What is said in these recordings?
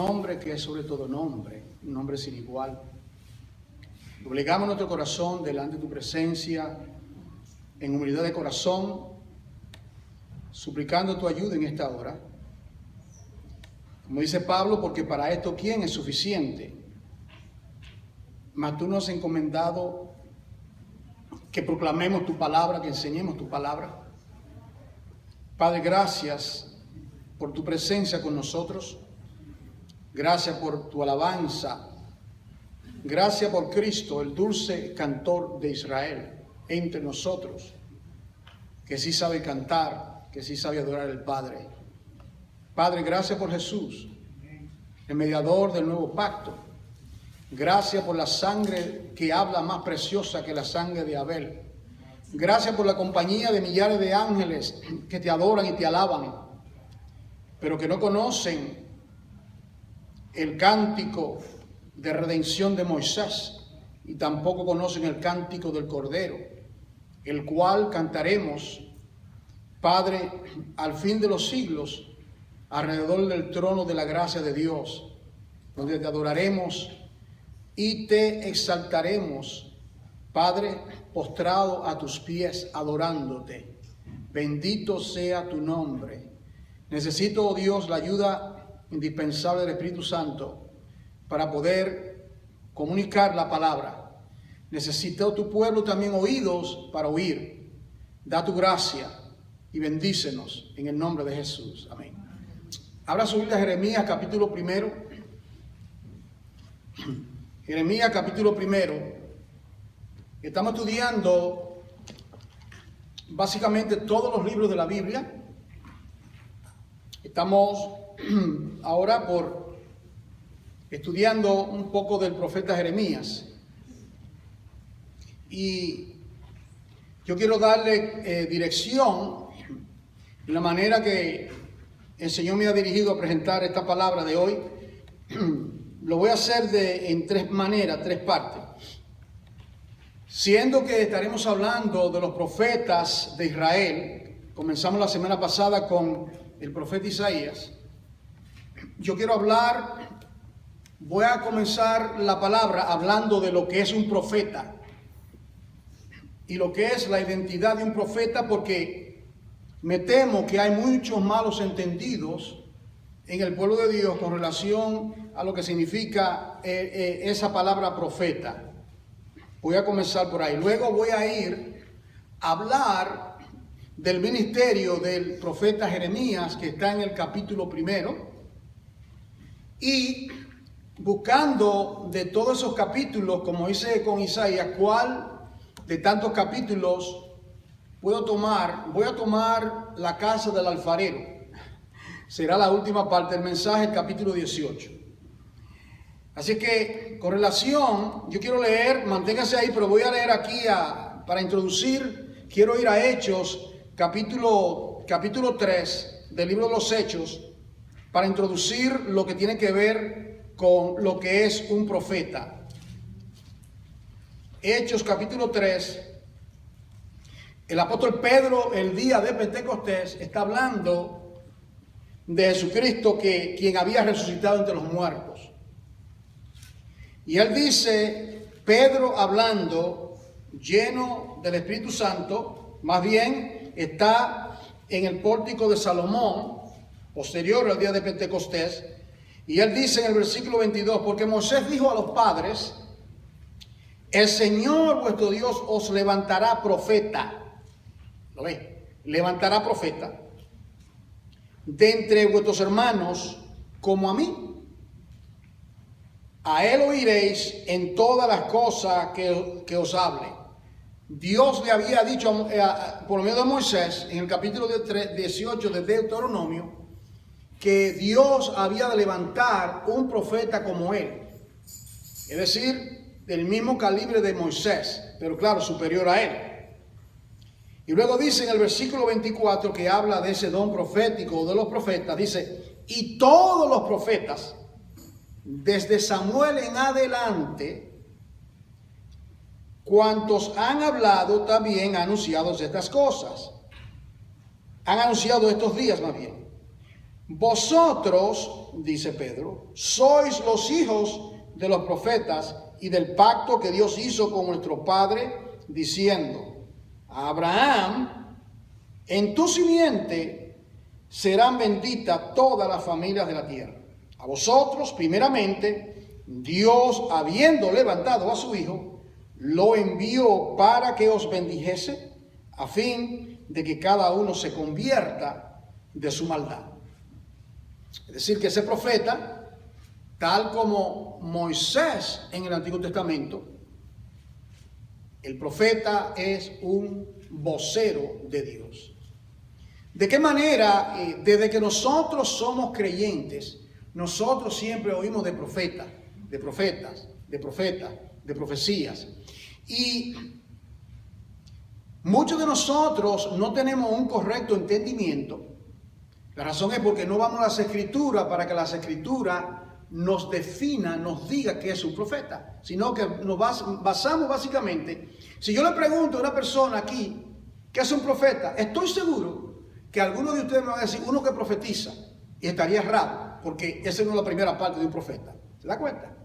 nombre que es sobre todo nombre, un nombre sin igual. Doblegamos nuestro corazón delante de tu presencia, en humildad de corazón, suplicando tu ayuda en esta hora. Como dice Pablo, porque para esto, ¿quién es suficiente? Mas tú nos has encomendado que proclamemos tu palabra, que enseñemos tu palabra. Padre, gracias por tu presencia con nosotros. Gracias por tu alabanza. Gracias por Cristo, el dulce cantor de Israel, entre nosotros, que sí sabe cantar, que sí sabe adorar al Padre. Padre, gracias por Jesús, el mediador del nuevo pacto. Gracias por la sangre que habla más preciosa que la sangre de Abel. Gracias por la compañía de millares de ángeles que te adoran y te alaban, pero que no conocen el cántico de redención de Moisés y tampoco conocen el cántico del Cordero, el cual cantaremos, Padre, al fin de los siglos, alrededor del trono de la gracia de Dios, donde te adoraremos y te exaltaremos, Padre, postrado a tus pies, adorándote. Bendito sea tu nombre. Necesito, oh Dios, la ayuda indispensable del Espíritu Santo para poder comunicar la palabra. Necesito tu pueblo también oídos para oír. Da tu gracia y bendícenos en el nombre de Jesús. Amén. Abra su Biblia, Jeremías capítulo 1. Jeremías capítulo 1. Estamos estudiando básicamente todos los libros de la Biblia. Estamos ahora estudiando un poco del profeta Jeremías. Y yo quiero darle dirección de la manera que el Señor me ha dirigido a presentar esta palabra de hoy. Lo voy a hacer en tres maneras, tres partes. Siendo que estaremos hablando de los profetas de Israel, comenzamos la semana pasada con el profeta Isaías. Yo quiero voy a comenzar la palabra hablando de lo que es un profeta y lo que es la identidad de un profeta, porque me temo que hay muchos malos entendidos en el pueblo de Dios con relación a lo que significa esa palabra profeta. Voy a comenzar por ahí. Luego voy a ir a hablar del ministerio del profeta Jeremías, que está en el capítulo 1. Y buscando de todos esos capítulos, como hice con Isaías, cuál de tantos capítulos puedo tomar. Voy a tomar la casa del alfarero. Será la última parte del mensaje, el capítulo 18. Así que, con relación, yo quiero leer, manténgase ahí, pero voy a leer aquí para introducir, quiero ir a Hechos, capítulo 3 del libro de los Hechos, para introducir lo que tiene que ver con lo que es un profeta. Hechos, capítulo 3, el apóstol Pedro, el día de Pentecostés, está hablando de Jesucristo, quien había resucitado entre los muertos. Y él dice, Pedro hablando, lleno del Espíritu Santo, más bien está en el pórtico de Salomón, posterior al día de Pentecostés, y él dice en el versículo 22, porque Moisés dijo a los padres, el Señor vuestro Dios os levantará profeta. ¿Lo ve? Levantará profeta de entre vuestros hermanos como a mí. A él oiréis en todas las cosas que os hable. Dios le había dicho por medio de Moisés, en el capítulo 18 de Deuteronomio, que Dios había de levantar un profeta como él. Es decir, del mismo calibre de Moisés, pero claro, superior a él. Y luego dice en el versículo 24, que habla de ese don profético de los profetas, dice, y todos los profetas, desde Samuel en adelante, cuantos han hablado también han anunciado estas cosas. Han anunciado estos días más bien. Vosotros, dice Pedro, sois los hijos de los profetas y del pacto que Dios hizo con nuestro padre, diciendo: a Abraham, en tu simiente serán benditas todas las familias de la tierra. A vosotros, primeramente, Dios, habiendo levantado a su Hijo, lo envió para que os bendijese, a fin de que cada uno se convierta de su maldad. Es decir, que ese profeta, tal como Moisés en el Antiguo Testamento, el profeta es un vocero de Dios. ¿De qué manera? Desde que nosotros somos creyentes, nosotros siempre oímos de profetas, de profetas, de profetas, de profecías. Y muchos de nosotros no tenemos un correcto entendimiento. La razón es porque no vamos a las Escrituras para que las Escrituras nos defina, nos diga que es un profeta, sino que nos basamos básicamente. Si yo le pregunto a una persona aquí que es un profeta, estoy seguro que alguno de ustedes me va a decir uno que profetiza, y estaría errado, porque esa no es la primera parte de un profeta. ¿Se da cuenta?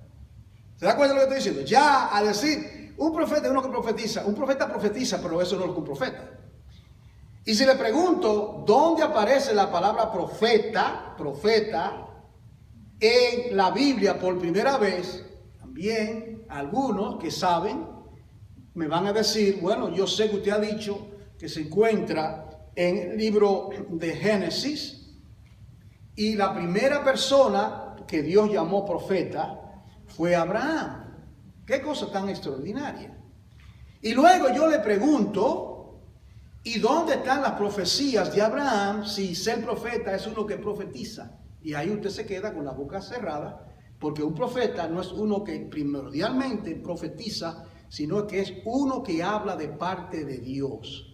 ¿Se da cuenta de lo que estoy diciendo? Ya al decir un profeta es uno que profetiza, un profeta profetiza, pero eso no es un profeta. Y si le pregunto dónde aparece la palabra profeta en la Biblia por primera vez, también algunos que saben me van a decir: bueno, yo sé que usted ha dicho que se encuentra en el libro de Génesis, y la primera persona que Dios llamó profeta fue Abraham. Qué cosa tan extraordinaria. Y luego yo le pregunto: ¿y dónde están las profecías de Abraham si ser profeta es uno que profetiza? Y ahí usted se queda con la boca cerrada, porque un profeta no es uno que primordialmente profetiza, sino que es uno que habla de parte de Dios.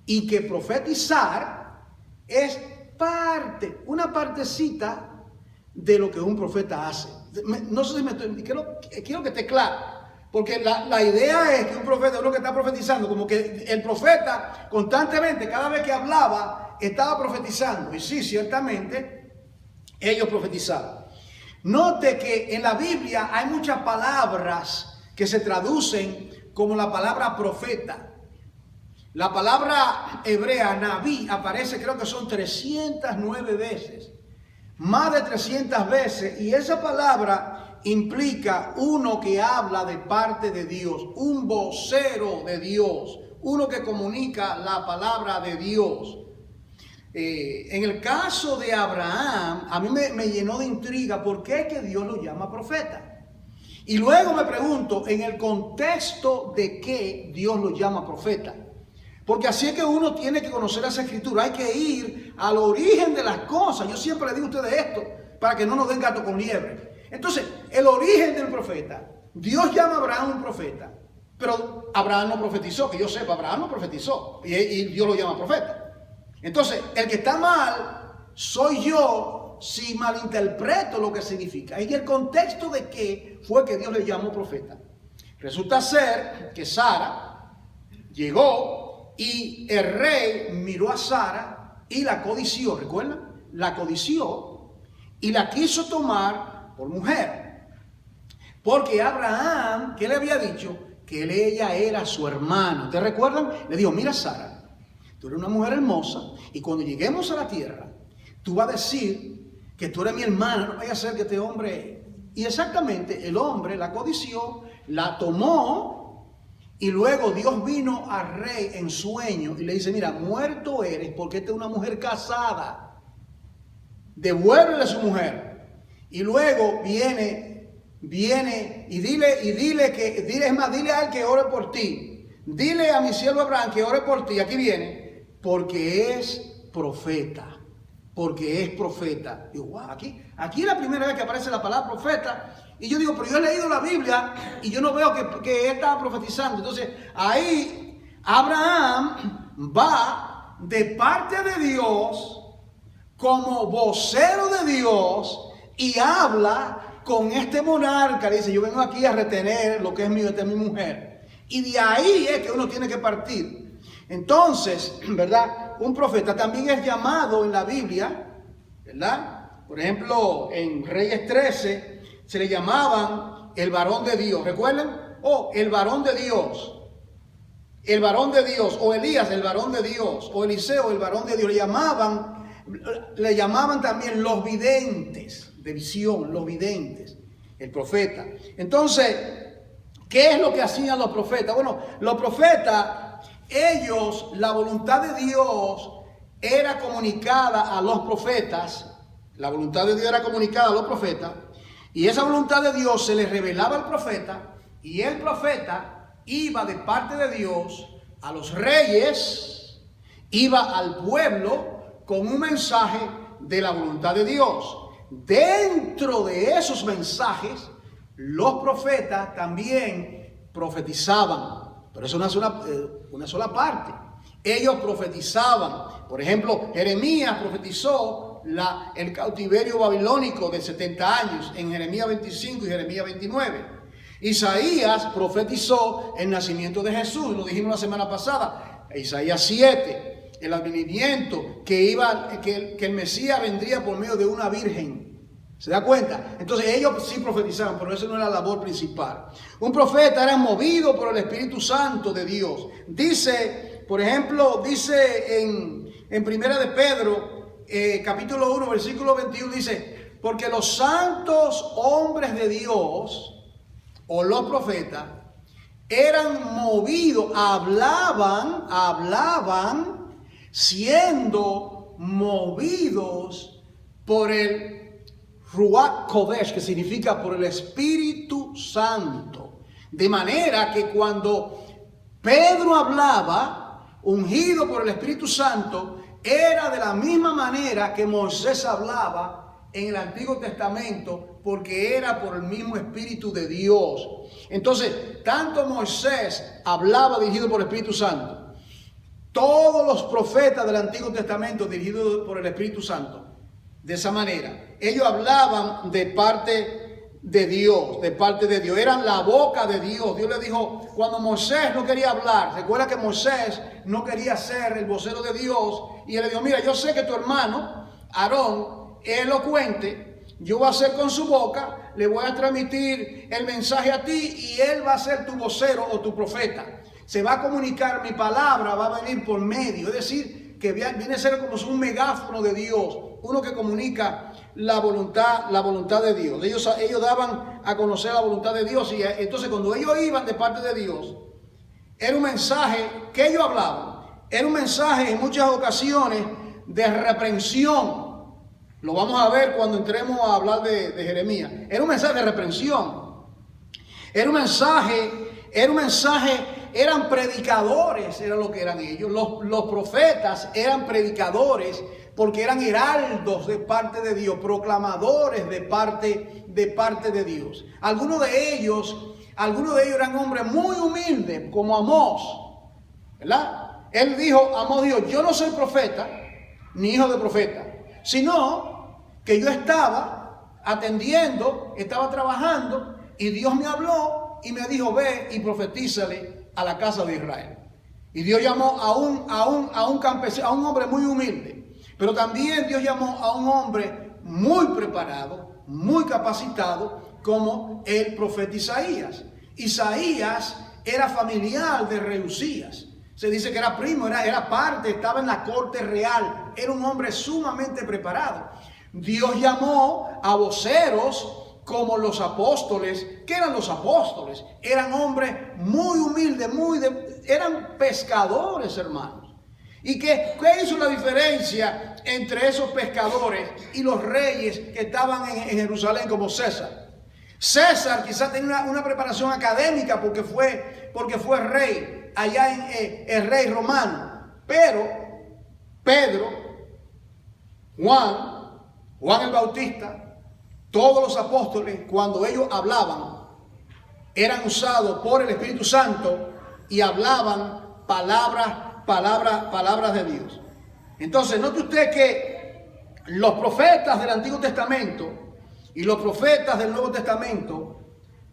Y que profetizar es parte, una partecita de lo que un profeta hace. No sé si me estoy, quiero que esté claro. Porque la idea es que un profeta es uno que está profetizando, como que el profeta constantemente, cada vez que hablaba, estaba profetizando. Y sí, ciertamente, ellos profetizaban. Note que en la Biblia hay muchas palabras que se traducen como la palabra profeta. La palabra hebrea, Naví, aparece, creo que son 309 veces. Más de 300 veces. Y esa palabra implica uno que habla de parte de Dios, un vocero de Dios, uno que comunica la palabra de Dios. En el caso de Abraham, a mí me llenó de intriga por qué es que Dios lo llama profeta. Y luego me pregunto, en el contexto de qué Dios lo llama profeta. Porque así es que uno tiene que conocer esa escritura, hay que ir al origen de las cosas. Yo siempre le digo a ustedes esto, para que no nos den gato con liebre. Entonces, el origen del profeta, Dios llama a Abraham un profeta, pero Abraham no profetizó, que yo sepa, Abraham no profetizó, y Dios lo llama profeta. Entonces, el que está mal soy yo si malinterpreto lo que significa. ¿En el contexto de qué fue que Dios le llamó profeta? Resulta ser que Sara llegó y el rey miró a Sara y la codició, ¿recuerdan? La codició y la quiso tomar por mujer. Porque Abraham, ¿qué le había dicho? Que ella era su hermano. ¿Te recuerdan? Le dijo: mira, Sara, tú eres una mujer hermosa y cuando lleguemos a la tierra, tú vas a decir que tú eres mi hermana, no vaya a ser que este hombre... Y exactamente, el hombre la codició, la tomó y luego Dios vino al rey en sueño y le dice: mira, muerto eres porque esta es una mujer casada. Devuélvele a su mujer. Y luego viene y dile a él que ore por ti. Dile a mi siervo Abraham que ore por ti. Aquí viene, porque es profeta. Porque es profeta. Digo, wow, aquí es la primera vez que aparece la palabra profeta. Y yo digo, pero yo he leído la Biblia y yo no veo que él estaba profetizando. Entonces, ahí Abraham va de parte de Dios como vocero de Dios y habla con este monarca. Le dice: yo vengo aquí a retener lo que es mío, esta es mi mujer. Y de ahí es que uno tiene que partir. Entonces, ¿verdad? Un profeta también es llamado en la Biblia ¿verdad? Por ejemplo, en Reyes 13 se le llamaban el varón de Dios. ¿Recuerdan? El varón de Dios. El varón de Dios, o Elías, el varón de Dios, o Eliseo, el varón de Dios. Le llamaban también los videntes, de visión, los videntes, el profeta. Entonces, ¿qué es lo que hacían los profetas? Bueno, los profetas, ellos, la voluntad de Dios era comunicada a los profetas. La voluntad de Dios era comunicada a los profetas. Y esa voluntad de Dios se les revelaba al profeta. Y el profeta iba de parte de Dios a los reyes, iba al pueblo con un mensaje de la voluntad de Dios. Dentro de esos mensajes, los profetas también profetizaban, pero eso es una sola parte. Ellos profetizaban. Por ejemplo, Jeremías profetizó el cautiverio babilónico de 70 años en Jeremías 25 y Jeremías 29. Isaías profetizó el nacimiento de Jesús, lo dijimos la semana pasada, Isaías 7, el advenimiento que el Mesías vendría por medio de una virgen. ¿Se da cuenta? Entonces ellos sí profetizaban, pero eso no era la labor principal. Un profeta era movido por el Espíritu Santo de Dios. Dice, por ejemplo, en Primera de Pedro, capítulo 1, versículo 21, dice, porque los santos hombres de Dios, o los profetas, eran movidos, hablaban siendo movidos por el Ruach Kodesh, que significa por el Espíritu Santo. De manera que cuando Pedro hablaba, ungido por el Espíritu Santo, era de la misma manera que Moisés hablaba en el Antiguo Testamento, porque era por el mismo Espíritu de Dios. Entonces, tanto Moisés hablaba dirigido por el Espíritu Santo, todos los profetas del Antiguo Testamento dirigidos por el Espíritu Santo, de esa manera. Ellos hablaban de parte de Dios, eran la boca de Dios. Dios le dijo, cuando Moisés no quería hablar, recuerda que Moisés no quería ser el vocero de Dios, y él le dijo, mira, yo sé que tu hermano, Aarón, es elocuente, yo voy a hacer con su boca, le voy a transmitir el mensaje a ti y él va a ser tu vocero o tu profeta. Se va a comunicar, mi palabra va a venir por medio, es decir, que viene a ser como un megáfono de Dios, uno que comunica la voluntad de Dios. Ellos daban a conocer la voluntad de Dios, y entonces cuando ellos iban de parte de Dios, era un mensaje que ellos hablaban, era un mensaje en muchas ocasiones de reprensión. Lo vamos a ver cuando entremos a hablar de Jeremías. Era un mensaje de reprensión. Era un mensaje, eran predicadores, era lo que eran ellos. Los profetas eran predicadores porque eran heraldos de parte de Dios, proclamadores de parte de Dios. Algunos de ellos eran hombres muy humildes, como Amós, ¿verdad? Él dijo, Amós dijo, yo no soy profeta, ni hijo de profeta, sino que yo estaba atendiendo, estaba trabajando, y Dios me habló y me dijo, ve y profetízale a la casa de Israel. Y Dios llamó a un campesino, a un hombre muy humilde, pero también Dios llamó a un hombre muy preparado, muy capacitado, como el profeta Isaías. Isaías era familiar de rey Usías. Se dice que era primo, era parte, estaba en la corte real. Era un hombre sumamente preparado. Dios llamó a voceros como los apóstoles. ¿Qué eran los apóstoles? Eran hombres muy humildes, eran pescadores, hermanos. ¿Y qué hizo la diferencia entre esos pescadores y los reyes que estaban en Jerusalén como César? César quizás tenía una preparación académica porque fue rey allá en el rey romano. Pero Pedro, Juan el Bautista, todos los apóstoles, cuando ellos hablaban, eran usados por el Espíritu Santo y hablaban palabras de Dios. Entonces, note usted que los profetas del Antiguo Testamento y los profetas del Nuevo Testamento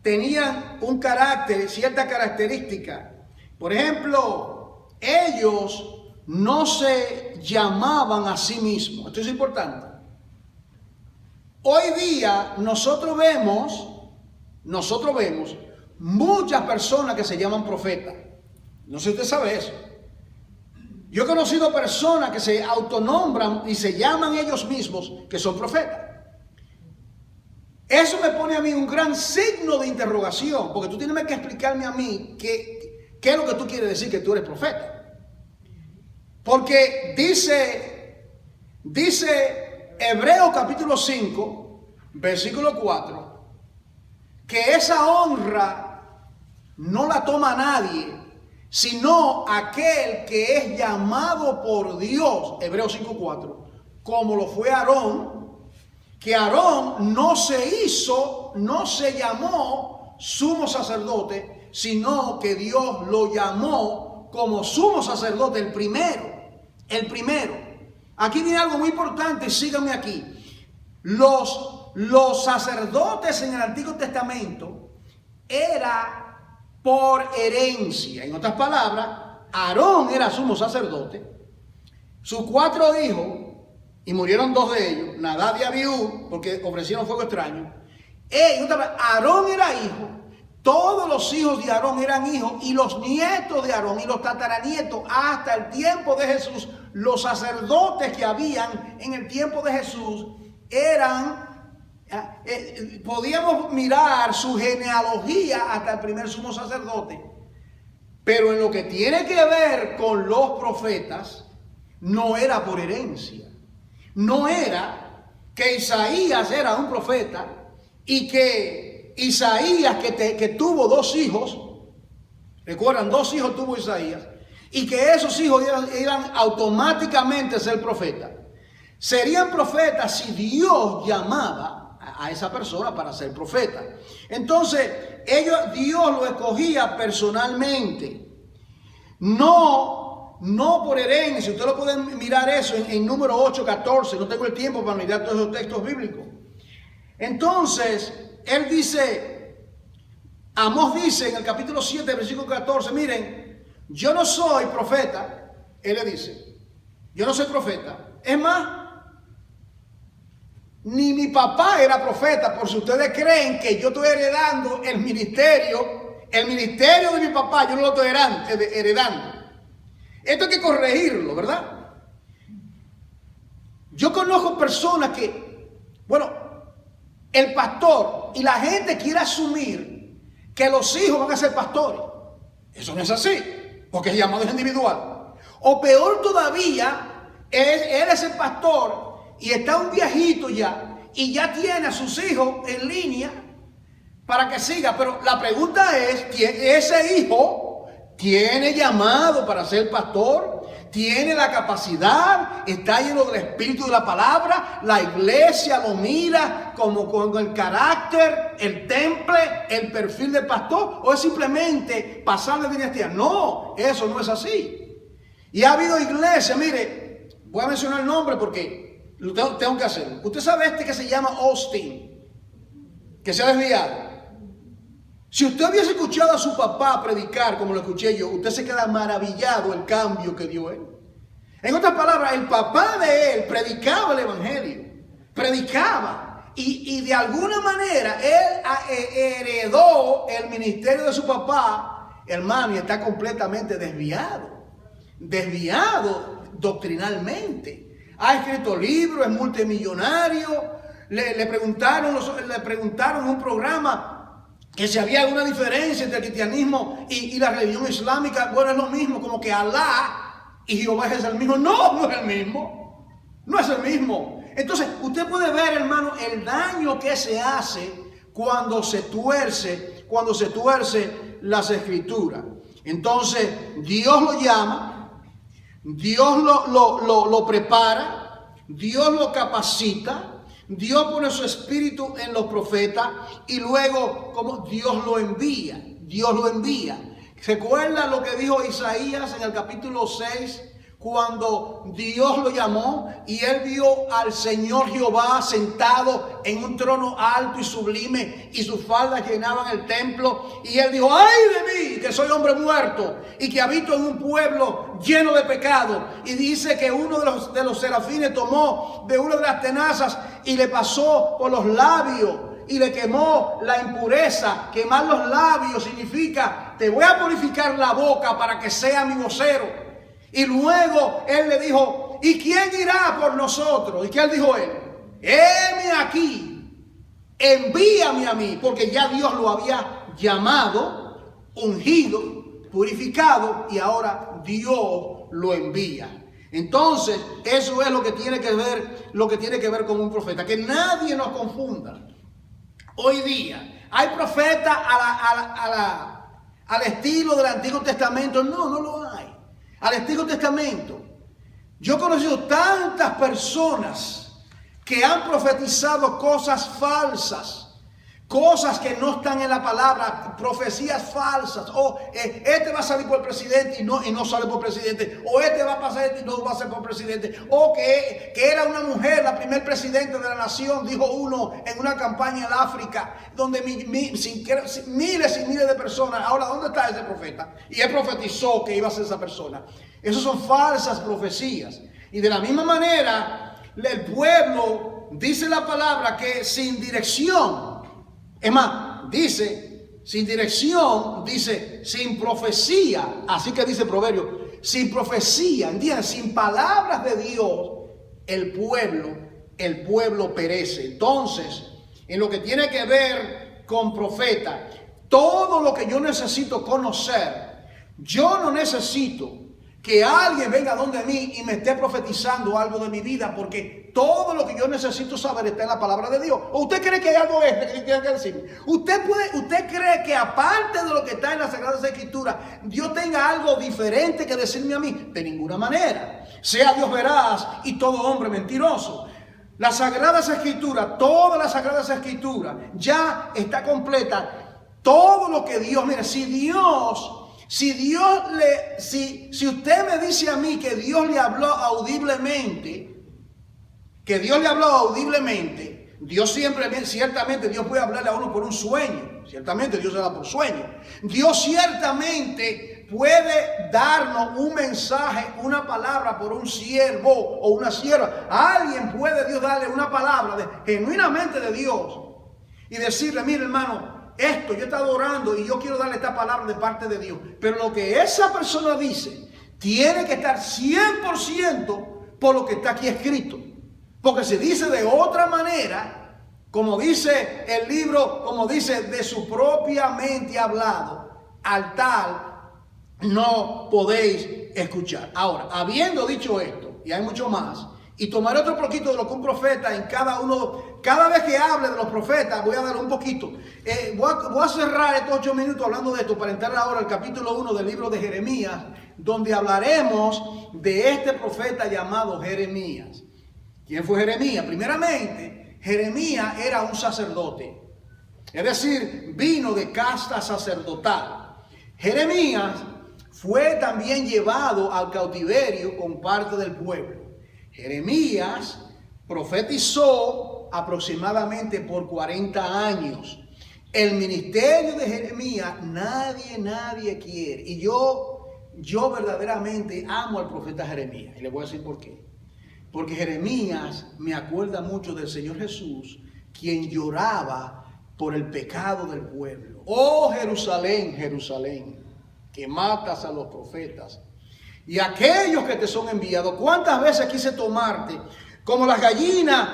tenían un carácter, cierta característica. Por ejemplo, ellos no se llamaban a sí mismos. Esto es importante. Hoy día nosotros vemos muchas personas que se llaman profetas. No sé si usted sabe eso. Yo he conocido personas que se autonombran y se llaman ellos mismos que son profetas. Eso me pone a mí un gran signo de interrogación, porque tú tienes que explicarme a mí qué es lo que tú quieres decir que tú eres profeta. Porque dice Hebreos capítulo 5, versículo 4, que esa honra no la toma nadie, sino aquel que es llamado por Dios, Hebreos 5:4, como lo fue Aarón, que Aarón no se llamó sumo sacerdote, sino que Dios lo llamó como sumo sacerdote, el primero. Aquí viene algo muy importante, síganme aquí. Los sacerdotes en el Antiguo Testamento era por herencia. En otras palabras, Aarón era sumo sacerdote, sus 4 hijos, y murieron 2 de ellos, Nadab y Abiú, porque ofrecieron fuego extraño. Aarón era hijo, todos los hijos de Aarón eran hijos, y los nietos de Aarón y los tataranietos hasta el tiempo de Jesús. Los sacerdotes que habían en el tiempo de Jesús podíamos mirar su genealogía hasta el primer sumo sacerdote. Pero en lo que tiene que ver con los profetas, no era por herencia. No era que Isaías era un profeta y que Isaías que tuvo 2 hijos, recuerdan, 2 hijos tuvo Isaías, y que esos hijos iban automáticamente ser profetas. Serían profetas si Dios llamaba a esa persona para ser profeta. Entonces, Dios lo escogía personalmente, no por herencia. Usted lo puede mirar eso en número 8:14. No tengo el tiempo para mirar todos esos textos bíblicos. Entonces, él dice, Amós dice en el capítulo 7, versículo 14, miren, yo no soy profeta. Él le dice, yo no soy profeta. Es más, ni mi papá era profeta, por si ustedes creen que yo estoy heredando el ministerio de mi papá, yo no lo estoy heredando. Esto hay que corregirlo, ¿verdad? Yo conozco personas que, el pastor y la gente quiere asumir que los hijos van a ser pastores. Eso no es así, porque el llamado es individual. O peor todavía, él es el pastor y está un viejito ya, y ya tiene a sus hijos en línea para que siga. Pero la pregunta es, ¿ese hijo tiene llamado para ser pastor? ¿Tiene la capacidad? ¿Está lleno del espíritu de la palabra? ¿La iglesia lo mira como con el carácter, el temple, el perfil del pastor? ¿O es simplemente pasar de dinastía? No, eso no es así. Y ha habido iglesias, mire, voy a mencionar el nombre porque tengo que hacerlo. Usted sabe que se llama Austin, que se ha desviado. Si usted hubiese escuchado a su papá predicar como lo escuché yo, usted se queda maravillado el cambio que dio él. En otras palabras, el papá de él predicaba el evangelio, predicaba, y de alguna manera él heredó el ministerio de su papá, hermano, y está completamente desviado doctrinalmente. Ha escrito libros, es multimillonario. Le preguntaron en un programa que si había alguna diferencia entre el cristianismo y la religión islámica. Bueno, es lo mismo, como que Alá y Jehová es el mismo. No es el mismo. No es el mismo. Entonces, usted puede ver, hermano, el daño que se hace cuando se tuerce las escrituras. Entonces, Dios lo llama, Dios lo prepara, Dios lo capacita, Dios pone su espíritu en los profetas y luego como Dios lo envía. ¿Recuerda lo que dijo Isaías en el capítulo 6 cuando Dios lo llamó y él vio al Señor Jehová sentado en un trono alto y sublime y sus faldas llenaban el templo, y él dijo: ¡ay de mí, que soy hombre muerto y que habito en un pueblo lleno de pecado! Y dice que uno de los serafines tomó de una de las tenazas y le pasó por los labios y le quemó la impureza. Quemar los labios significa: te voy a purificar la boca para que sea mi vocero. Y luego él le dijo: ¿y quién irá por nosotros? ¿Y qué dijo él? Heme aquí, envíame a mí, porque ya Dios lo había llamado, ungido, purificado, y ahora Dios lo envía. Entonces, eso es lo que tiene que ver con un profeta, que nadie nos confunda. Hoy día hay profetas al estilo del Antiguo Testamento. No, no lo hay. Al Antiguo Testamento, yo he conocido tantas personas que han profetizado cosas falsas, cosas que no están en la palabra, profecías falsas. O este va a salir por presidente y no sale por presidente. O este va a pasar esto y no va a ser por presidente. O que era una mujer, la primer presidente de la nación, dijo uno en una campaña en África, donde miles y miles de personas. Ahora, ¿dónde está ese profeta? Y él profetizó que iba a ser esa persona. Esas son falsas profecías. Y de la misma manera, el pueblo, dice la palabra, que sin dirección, es más, dice sin dirección, dice sin profecía. Así que dice el proverbio: sin profecía, ¿entiendes? Sin palabras de Dios, el pueblo perece. Entonces, en lo que tiene que ver con profeta, todo lo que yo necesito conocer, yo no necesito que alguien venga donde mí y me esté profetizando algo de mi vida, porque todo lo que yo necesito saber está en la palabra de Dios. ¿O usted cree que hay algo extra que tiene que decirme? ¿Usted cree que aparte de lo que está en las Sagradas Escrituras, Dios tenga algo diferente que decirme a mí? De ninguna manera. Sea Dios veraz y todo hombre mentiroso. Las Sagradas Escrituras, todas las Sagradas Escrituras, ya está completa. Todo lo que Dios, mire, si usted me dice a mí que Dios le habló audiblemente, Dios ciertamente Dios puede hablarle a uno por un sueño. Ciertamente Dios habla por sueño. Dios ciertamente puede darnos un mensaje, una palabra por un siervo o una sierva. A alguien puede Dios darle una palabra genuinamente de Dios y decirle: mire, hermano, esto yo he estado orando y yo quiero darle esta palabra de parte de Dios. Pero lo que esa persona dice tiene que estar 100% por lo que está aquí escrito. Porque se dice de otra manera, como dice el libro, como dice, de su propia mente hablado, al tal no podéis escuchar. Ahora, habiendo dicho esto, y hay mucho más, y tomaré otro poquito de lo que un profeta en cada vez que hable de los profetas, voy a dar un poquito. Voy a cerrar estos 8 minutos hablando de esto para entrar ahora al capítulo 1 del libro de Jeremías, donde hablaremos de este profeta llamado Jeremías. ¿Quién fue Jeremías? Primeramente, Jeremías era un sacerdote, es decir, vino de casta sacerdotal. Jeremías fue también llevado al cautiverio con parte del pueblo. Jeremías profetizó aproximadamente por 40 años. El ministerio de Jeremías nadie quiere. Y yo verdaderamente amo al profeta Jeremías. Y le voy a decir por qué. Porque Jeremías me acuerda mucho del Señor Jesús, quien lloraba por el pecado del pueblo. Oh Jerusalén, Jerusalén, que matas a los profetas y aquellos que te son enviados. ¿Cuántas veces quise tomarte como las gallinas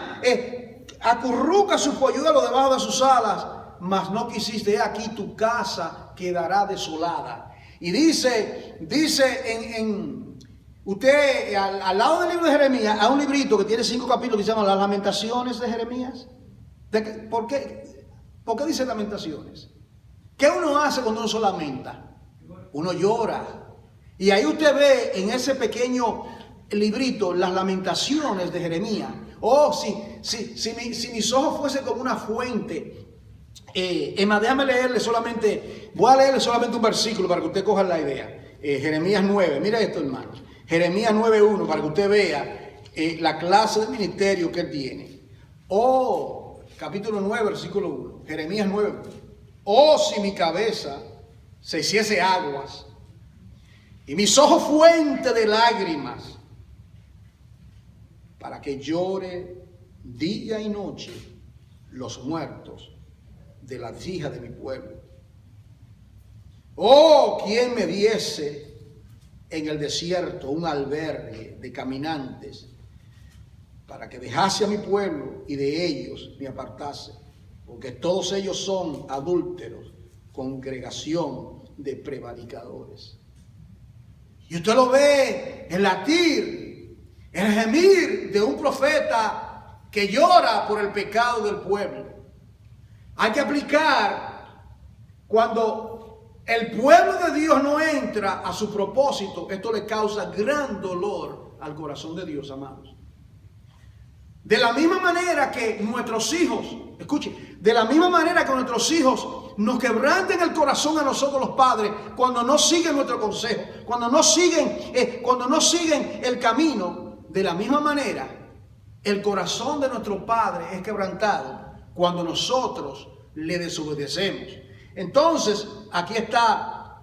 acurruca su polluelo debajo de sus alas, mas no quisiste? He aquí tu casa quedará desolada. Y dice usted, al lado del libro de Jeremías, hay un librito que tiene 5 capítulos que se llama Las Lamentaciones de Jeremías. ¿Por qué dice Lamentaciones? ¿Qué uno hace cuando uno se lamenta? Uno llora. Y ahí usted ve en ese pequeño librito las lamentaciones de Jeremías. Oh, si mis ojos fuesen como una fuente. Déjame leerle solamente, voy a leerle solamente un versículo para que usted coja la idea. Jeremías 9, mira esto, hermano. Jeremías 9:1, para que usted vea la clase de ministerio que él tiene. Oh, capítulo 9, versículo 1. Jeremías 9:1. Oh, si mi cabeza se hiciese aguas y mis ojos fuente de lágrimas, para que llore día y noche los muertos de las hijas de mi pueblo. Oh, quien me diese en el desierto un albergue de caminantes, para que dejase a mi pueblo y de ellos me apartase, porque todos ellos son adúlteros, congregación de prevaricadores. Y usted lo ve en latir, el gemir de un profeta que llora por el pecado del pueblo. Hay que aplicar cuando el pueblo de Dios no entra a su propósito. Esto le causa gran dolor al corazón de Dios, amados. De la misma manera que nuestros hijos, escuchen, de la misma manera que nuestros hijos nos quebranten el corazón a nosotros los padres cuando no siguen nuestro consejo, cuando no siguen el camino, de la misma manera el corazón de nuestro padre es quebrantado cuando nosotros le desobedecemos. Entonces, aquí está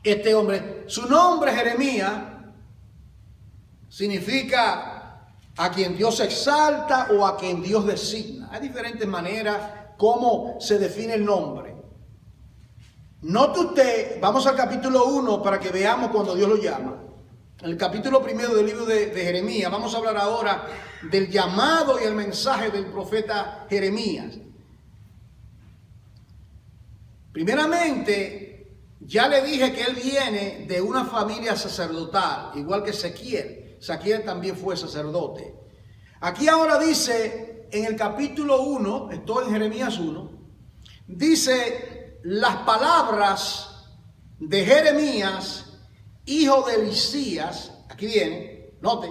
este hombre. Su nombre, Jeremías, significa a quien Dios exalta o a quien Dios designa. Hay diferentes maneras como se define el nombre. Note usted, vamos al capítulo 1 para que veamos cuando Dios lo llama. En el capítulo 1 del libro de Jeremías, vamos a hablar ahora del llamado y el mensaje del profeta Jeremías. Primeramente, ya le dije que él viene de una familia sacerdotal, igual que Ezequiel. Ezequiel también fue sacerdote. Aquí ahora dice, en el capítulo 1, estoy en Jeremías 1, dice las palabras de Jeremías, hijo de Elisías, aquí viene, note,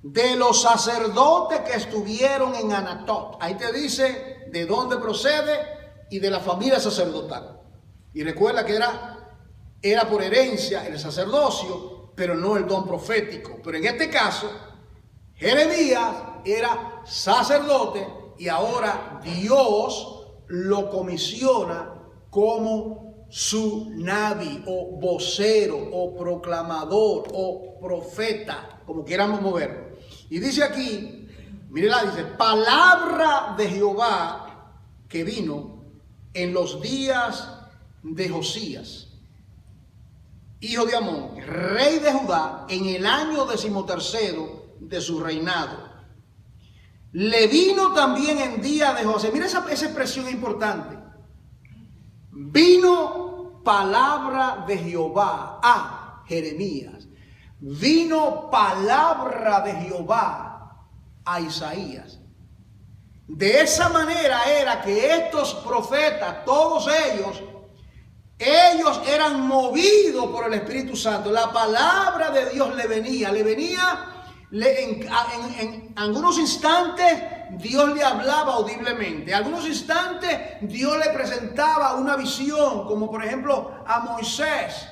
de los sacerdotes que estuvieron en Anatot. Ahí te dice de dónde procede y de la familia sacerdotal. Y recuerda que era por herencia el sacerdocio, pero no el don profético. Pero en este caso, Jeremías era sacerdote y ahora Dios lo comisiona como su nabi o vocero o proclamador o profeta, como quieramos moverlo. Y dice aquí, mírela, dice, palabra de Jehová que vino en los días de Josías, hijo de Amón, rey de Judá, en el año 13º de su reinado. Le vino también en día de José. Mira esa expresión importante. Vino palabra de Jehová a Jeremías. Vino palabra de Jehová a Isaías. De esa manera era que estos profetas, todos ellos eran movidos por el Espíritu Santo. La palabra de Dios le venía en algunos instantes Dios le hablaba audiblemente. En algunos instantes Dios le presentaba una visión, como por ejemplo a Moisés,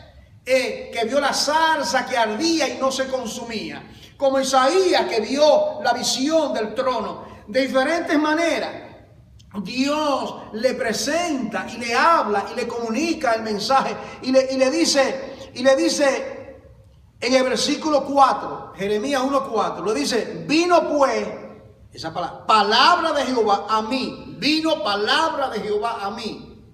que vio la zarza que ardía y no se consumía. Como Isaías, que vio la visión del trono. De diferentes maneras Dios le presenta y le habla y le comunica el mensaje y le dice en el versículo 4, Jeremías 1:4, le dice, vino pues, esa palabra de Jehová a mí, vino palabra de Jehová a mí.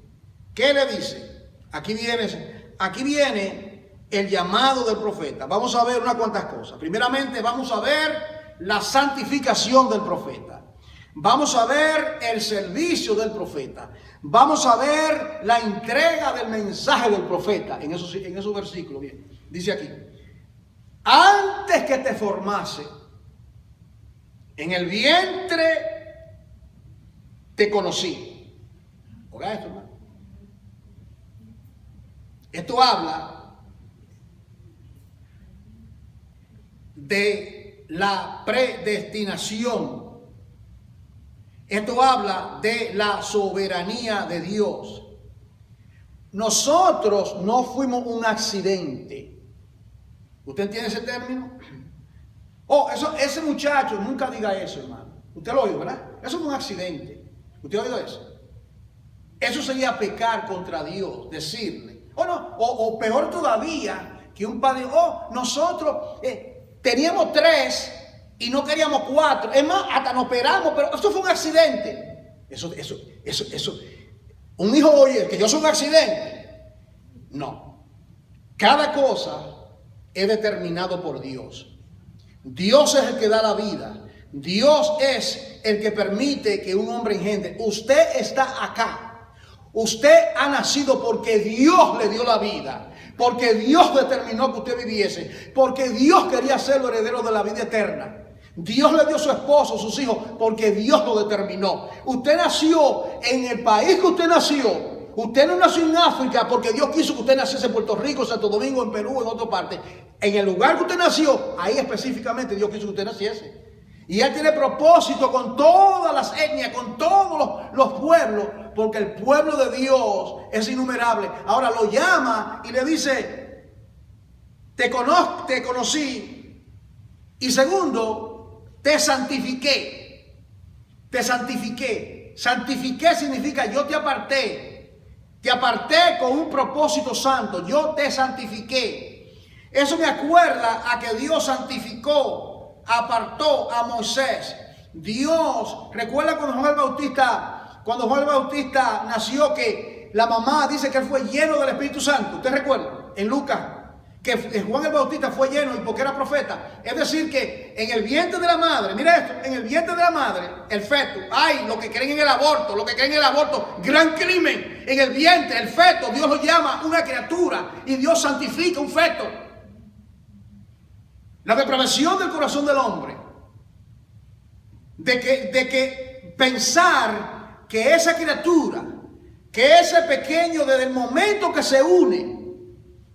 ¿Qué le dice? Aquí viene el llamado del profeta. Vamos a ver unas cuantas cosas. Primeramente vamos a ver la santificación del profeta. Vamos a ver el servicio del profeta. Vamos a ver la entrega del mensaje del profeta. En esos versículos, bien. Dice aquí, antes que te formase en el vientre te conocí. Oiga esto, hermano. Esto habla de la predestinación. Esto habla de la soberanía de Dios. Nosotros no fuimos un accidente. ¿Usted entiende ese término? Oh, ese muchacho, nunca diga eso, hermano. Usted lo oído, ¿verdad? Eso fue un accidente. ¿Usted ha oído eso? Eso sería pecar contra Dios, decirle. O no, o peor todavía, que un padre, nosotros teníamos 3 y no queríamos 4. Es más, hasta nos operamos, pero eso fue un accidente. Eso. Un hijo oye que yo soy un accidente. No. Cada cosa es determinado por Dios. Dios es el que da la vida. Dios es el que permite que un hombre engendre. Usted está acá. Usted ha nacido porque Dios le dio la vida. Porque Dios determinó que usted viviese. Porque Dios quería ser el heredero de la vida eterna. Dios le dio a su esposo, sus hijos, porque Dios lo determinó. Usted nació en el país que usted nació. Usted no nació en África porque Dios quiso que usted naciese en Puerto Rico, Santo Domingo, en Perú, en otra parte. En el lugar que usted nació, ahí específicamente Dios quiso que usted naciese. Y Él tiene propósito con todas las etnias, con todos los pueblos, porque el pueblo de Dios es innumerable. Ahora lo llama y le dice, te conocí. Y segundo, te santifiqué. Te santifiqué. Santifiqué significa yo te aparté. Te aparté con un propósito santo. Yo te santifiqué. Eso me acuerda a que Dios santificó, apartó a Moisés. Dios, recuerda cuando Juan el Bautista nació, que la mamá dice que él fue lleno del Espíritu Santo. ¿Usted recuerda? En Lucas, que Juan el Bautista fue lleno y porque era profeta. Es decir que en el vientre de la madre, mira esto, en el vientre de la madre, el feto, lo que creen en el aborto, gran crimen. En el vientre, el feto, Dios lo llama una criatura y Dios santifica un feto. La depravación del corazón del hombre, de que pensar que esa criatura, que ese pequeño, desde el momento que se une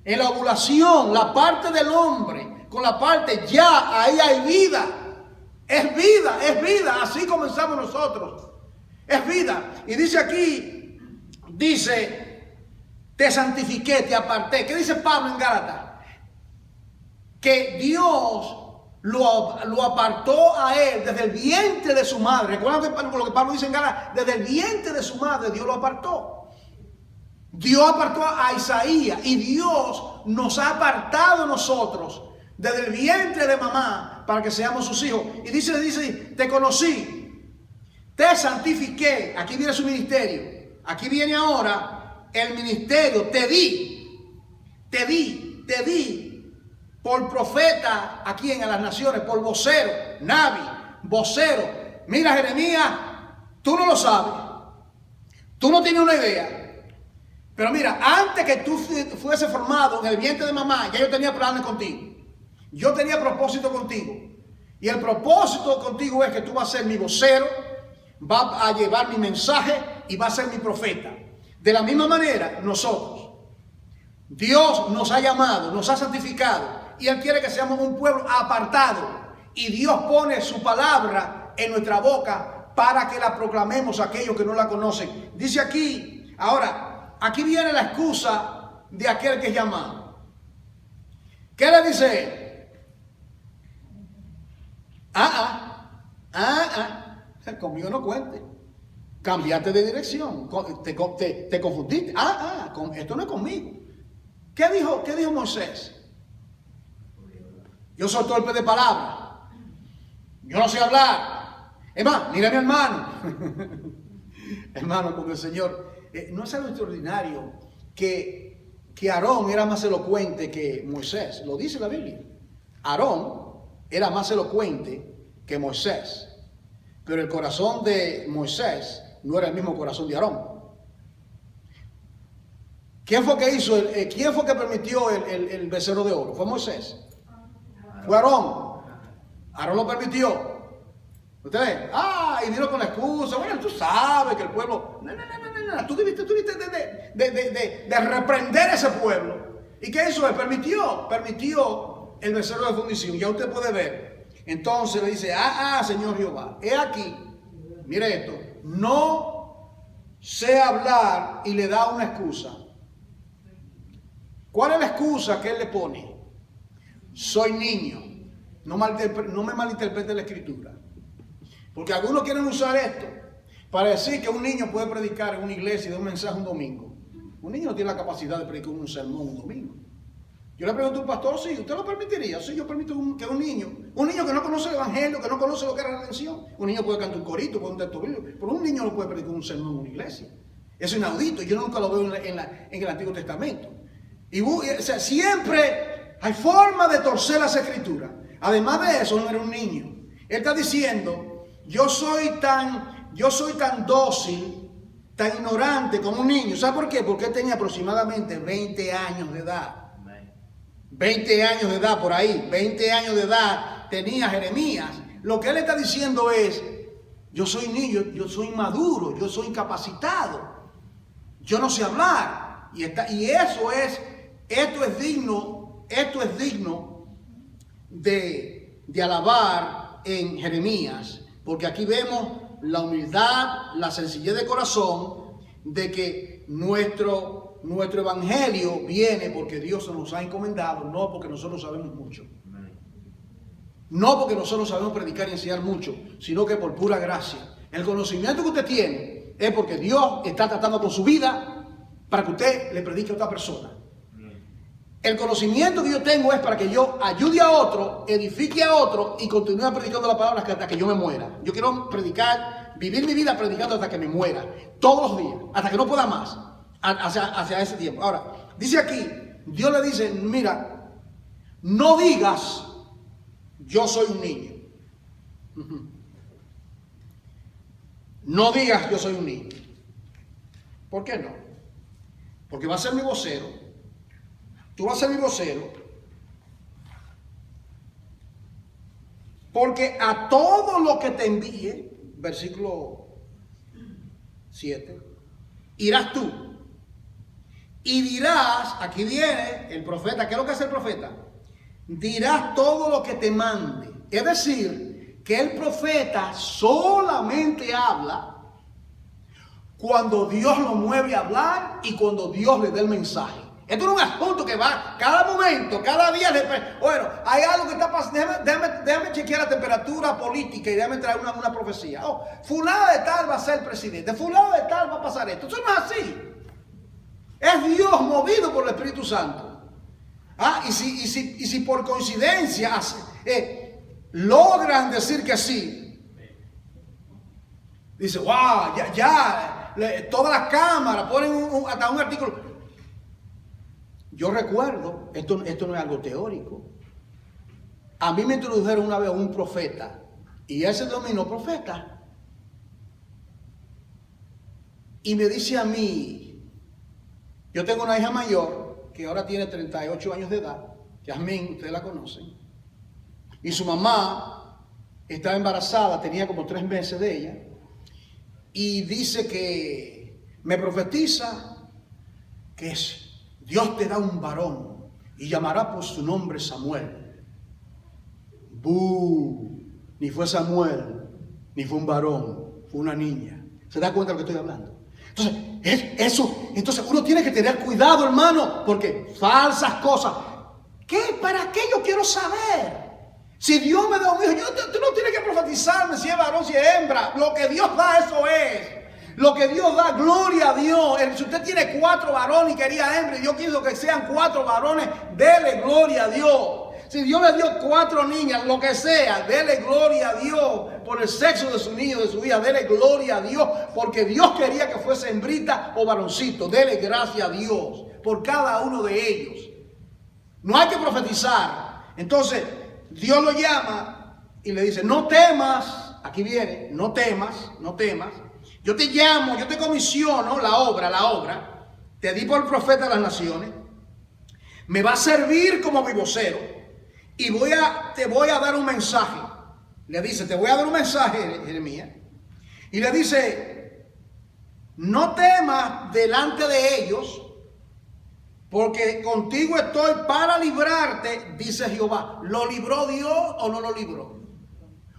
en la ovulación, la parte del hombre con la parte, ya ahí hay vida. Es vida, así comenzamos nosotros. Es vida. Y dice aquí, te santifiqué, te aparté. ¿Qué dice Pablo en Gálatas? Que Dios lo apartó a él desde el vientre de su madre. ¿Recuerdan lo que Pablo dice en Gálatas? Desde el vientre de su madre Dios lo apartó. Dios apartó a Isaías y Dios nos ha apartado a nosotros desde el vientre de mamá para que seamos sus hijos. Y dice, te conocí, te santifiqué. Aquí viene su ministerio. Aquí viene ahora el ministerio. Te di por profeta a quien, a las naciones, por vocero, Nabi, vocero. Mira, Jeremías, tú no lo sabes, tú no tienes una idea. Pero mira, antes que tú fuese formado en el vientre de mamá, ya yo tenía planes contigo. Yo tenía propósito contigo. Y el propósito contigo es que tú vas a ser mi vocero, vas a llevar mi mensaje y vas a ser mi profeta. De la misma manera, nosotros. Dios nos ha llamado, nos ha santificado. Y Él quiere que seamos un pueblo apartado. Y Dios pone su palabra en nuestra boca para que la proclamemos a aquellos que no la conocen. Dice aquí, ahora, aquí viene la excusa de aquel que es llamado. ¿Qué le dice él? Conmigo no cuente. Cambiaste de dirección. Te confundiste. Esto no es conmigo. ¿Qué dijo Moisés? Yo soy torpe de palabra. Yo no sé hablar. Es más, mira a mi hermano. Hermano, con el Señor. No es algo extraordinario que Aarón era más elocuente que Moisés. Lo dice la Biblia. Aarón era más elocuente que Moisés. Pero el corazón de Moisés no era el mismo corazón de Aarón. ¿Quién fue que permitió el becerro de oro? ¿Fue Moisés? Fue Aarón. Aarón lo permitió. Ustedes, y vino con la excusa. Bueno, tú sabes que el pueblo. No. Tú debiste de reprender a ese pueblo. ¿Y qué hizo él? Permitió el becerro de fundición. Ya usted puede ver. Entonces le dice, Señor Jehová, he aquí, mire esto, no sé hablar, y le da una excusa. ¿Cuál es la excusa que él le pone? soy niño. No me malinterprete la escritura. Porque algunos quieren usar esto para decir que un niño puede predicar en una iglesia y dar un mensaje un domingo. Un niño no tiene la capacidad de predicar un sermón un domingo. Yo le pregunto a un pastor, sí, ¿usted lo permitiría? Sí, yo permito que un niño que no conoce el evangelio, que no conoce lo que es la redención, un niño puede cantar un corito, puede un texto bíblico, pero un niño no puede predicar un sermón en una iglesia. Eso es inaudito, yo nunca lo veo en el Antiguo Testamento. O sea, siempre hay forma de torcer las escrituras. Además de eso, no era un niño. Él está diciendo, yo soy tan dócil, tan ignorante como un niño. ¿Sabe por qué? Porque él tenía aproximadamente 20 años de edad. 20 años de edad por ahí. 20 años de edad tenía Jeremías. Lo que él está diciendo es, yo soy niño, yo soy maduro, yo soy incapacitado. Yo no sé hablar. Y esto es digno de alabar en Jeremías. Porque aquí vemos la humildad, la sencillez de corazón de que nuestro evangelio viene porque Dios nos ha encomendado, no porque nosotros sabemos mucho. No porque nosotros sabemos predicar y enseñar mucho, sino que por pura gracia. El conocimiento que usted tiene es porque Dios está tratando con su vida para que usted le predique a otra persona. El conocimiento que yo tengo es para que yo ayude a otro, edifique a otro y continúe predicando la palabra hasta que yo me muera. Yo quiero predicar, vivir mi vida predicando hasta que me muera, todos los días, hasta que no pueda más, hacia ese tiempo. Ahora, dice aquí, Dios le dice, mira, no digas, yo soy un niño. No digas, yo soy un niño. ¿Por qué no? Porque va a ser mi vocero. Tú vas a ser mi vocero, porque a todo lo que te envíe, versículo 7, irás tú y dirás, aquí viene el profeta, ¿qué es lo que hace el profeta? Dirás todo lo que te mande. Es decir, que el profeta solamente habla cuando Dios lo mueve a hablar y cuando Dios le dé el mensaje. Esto no es un asunto que va cada momento, cada día. Bueno, hay algo que está pasando. Déjame chequear la temperatura política y déjame traer una profecía. Oh, fulano de tal va a ser presidente. Fulano de tal va a pasar esto. Eso no es así. Es Dios movido por el Espíritu Santo. Y si por coincidencia logran decir que sí. Dice, wow, todas las cámaras ponen hasta un artículo. Yo recuerdo, esto no es algo teórico. A mí me introdujeron una vez a un profeta y él se denominó profeta. Y me dice a mí, yo tengo una hija mayor que ahora tiene 38 años de edad, Yasmín, ustedes la conocen. Y su mamá estaba embarazada, tenía como 3 meses de ella. Y dice que me profetiza que Dios te da un varón y llamará por su nombre Samuel. Ni fue Samuel, ni fue un varón, fue una niña. ¿Se da cuenta de lo que estoy hablando? Entonces uno tiene que tener cuidado, hermano, porque falsas cosas. ¿Para qué yo quiero saber? Si Dios me da un hijo, tú no tienes que profetizarme si es varón, si es hembra. Lo que Dios da, eso es. Lo que Dios da, gloria a Dios. Si usted tiene 4 varones y quería hembra y Dios quiso que sean 4 varones, dele gloria a Dios. Si Dios le dio 4 niñas, lo que sea, dele gloria a Dios por el sexo de su niño, de su hija. Dele gloria a Dios porque Dios quería que fuese hembrita o varoncito. Dele gracias a Dios por cada uno de ellos. No hay que profetizar. Entonces, Dios lo llama y le dice, no temas. Aquí viene, no temas. Yo te llamo, yo te comisiono la obra, te di por profeta de las naciones, me va a servir como mi vocero y te voy a dar un mensaje. Le dice, te voy a dar un mensaje, Jeremías. Y le dice, no temas delante de ellos, porque contigo estoy para librarte, dice Jehová. ¿Lo libró Dios o no lo libró?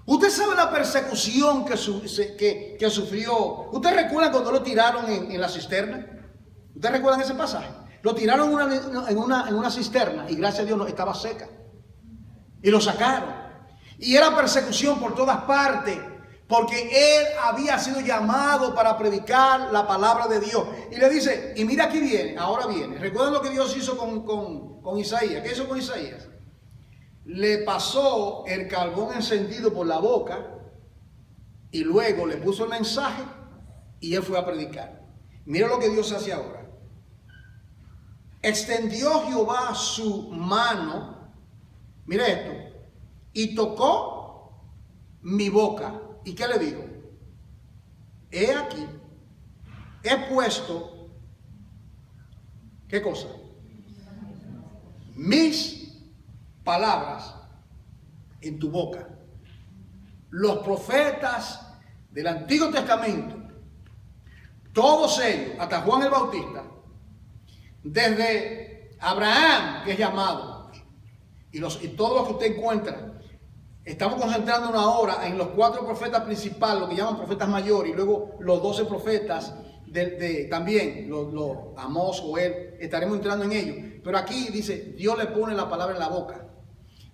Usted sabe la persecución que sufrió. ¿Usted recuerda cuando lo tiraron en la cisterna? ¿Usted recuerda ese pasaje? Lo tiraron en una cisterna y gracias a Dios no estaba seca. Y lo sacaron. Y era persecución por todas partes, porque él había sido llamado para predicar la palabra de Dios. Y le dice, y mira aquí viene, ahora viene. ¿Recuerdan lo que Dios hizo con Isaías? ¿Qué hizo con Isaías? Le pasó el carbón encendido por la boca y luego le puso el mensaje y él fue a predicar. Mira lo que Dios hace ahora. Extendió Jehová su mano, mira esto, y tocó mi boca. ¿Y qué le dijo? He aquí, he puesto, ¿qué cosa? Mis palabras en tu boca. Los profetas del Antiguo Testamento, todos ellos, hasta Juan el Bautista, desde Abraham, que es llamado, y todos los que usted encuentra, estamos concentrándonos ahora en los 4 profetas principales, lo que llaman profetas mayores, y luego los 12 profetas también, los Amós, Joel, estaremos entrando en ellos. Pero aquí dice, Dios le pone la palabra en la boca.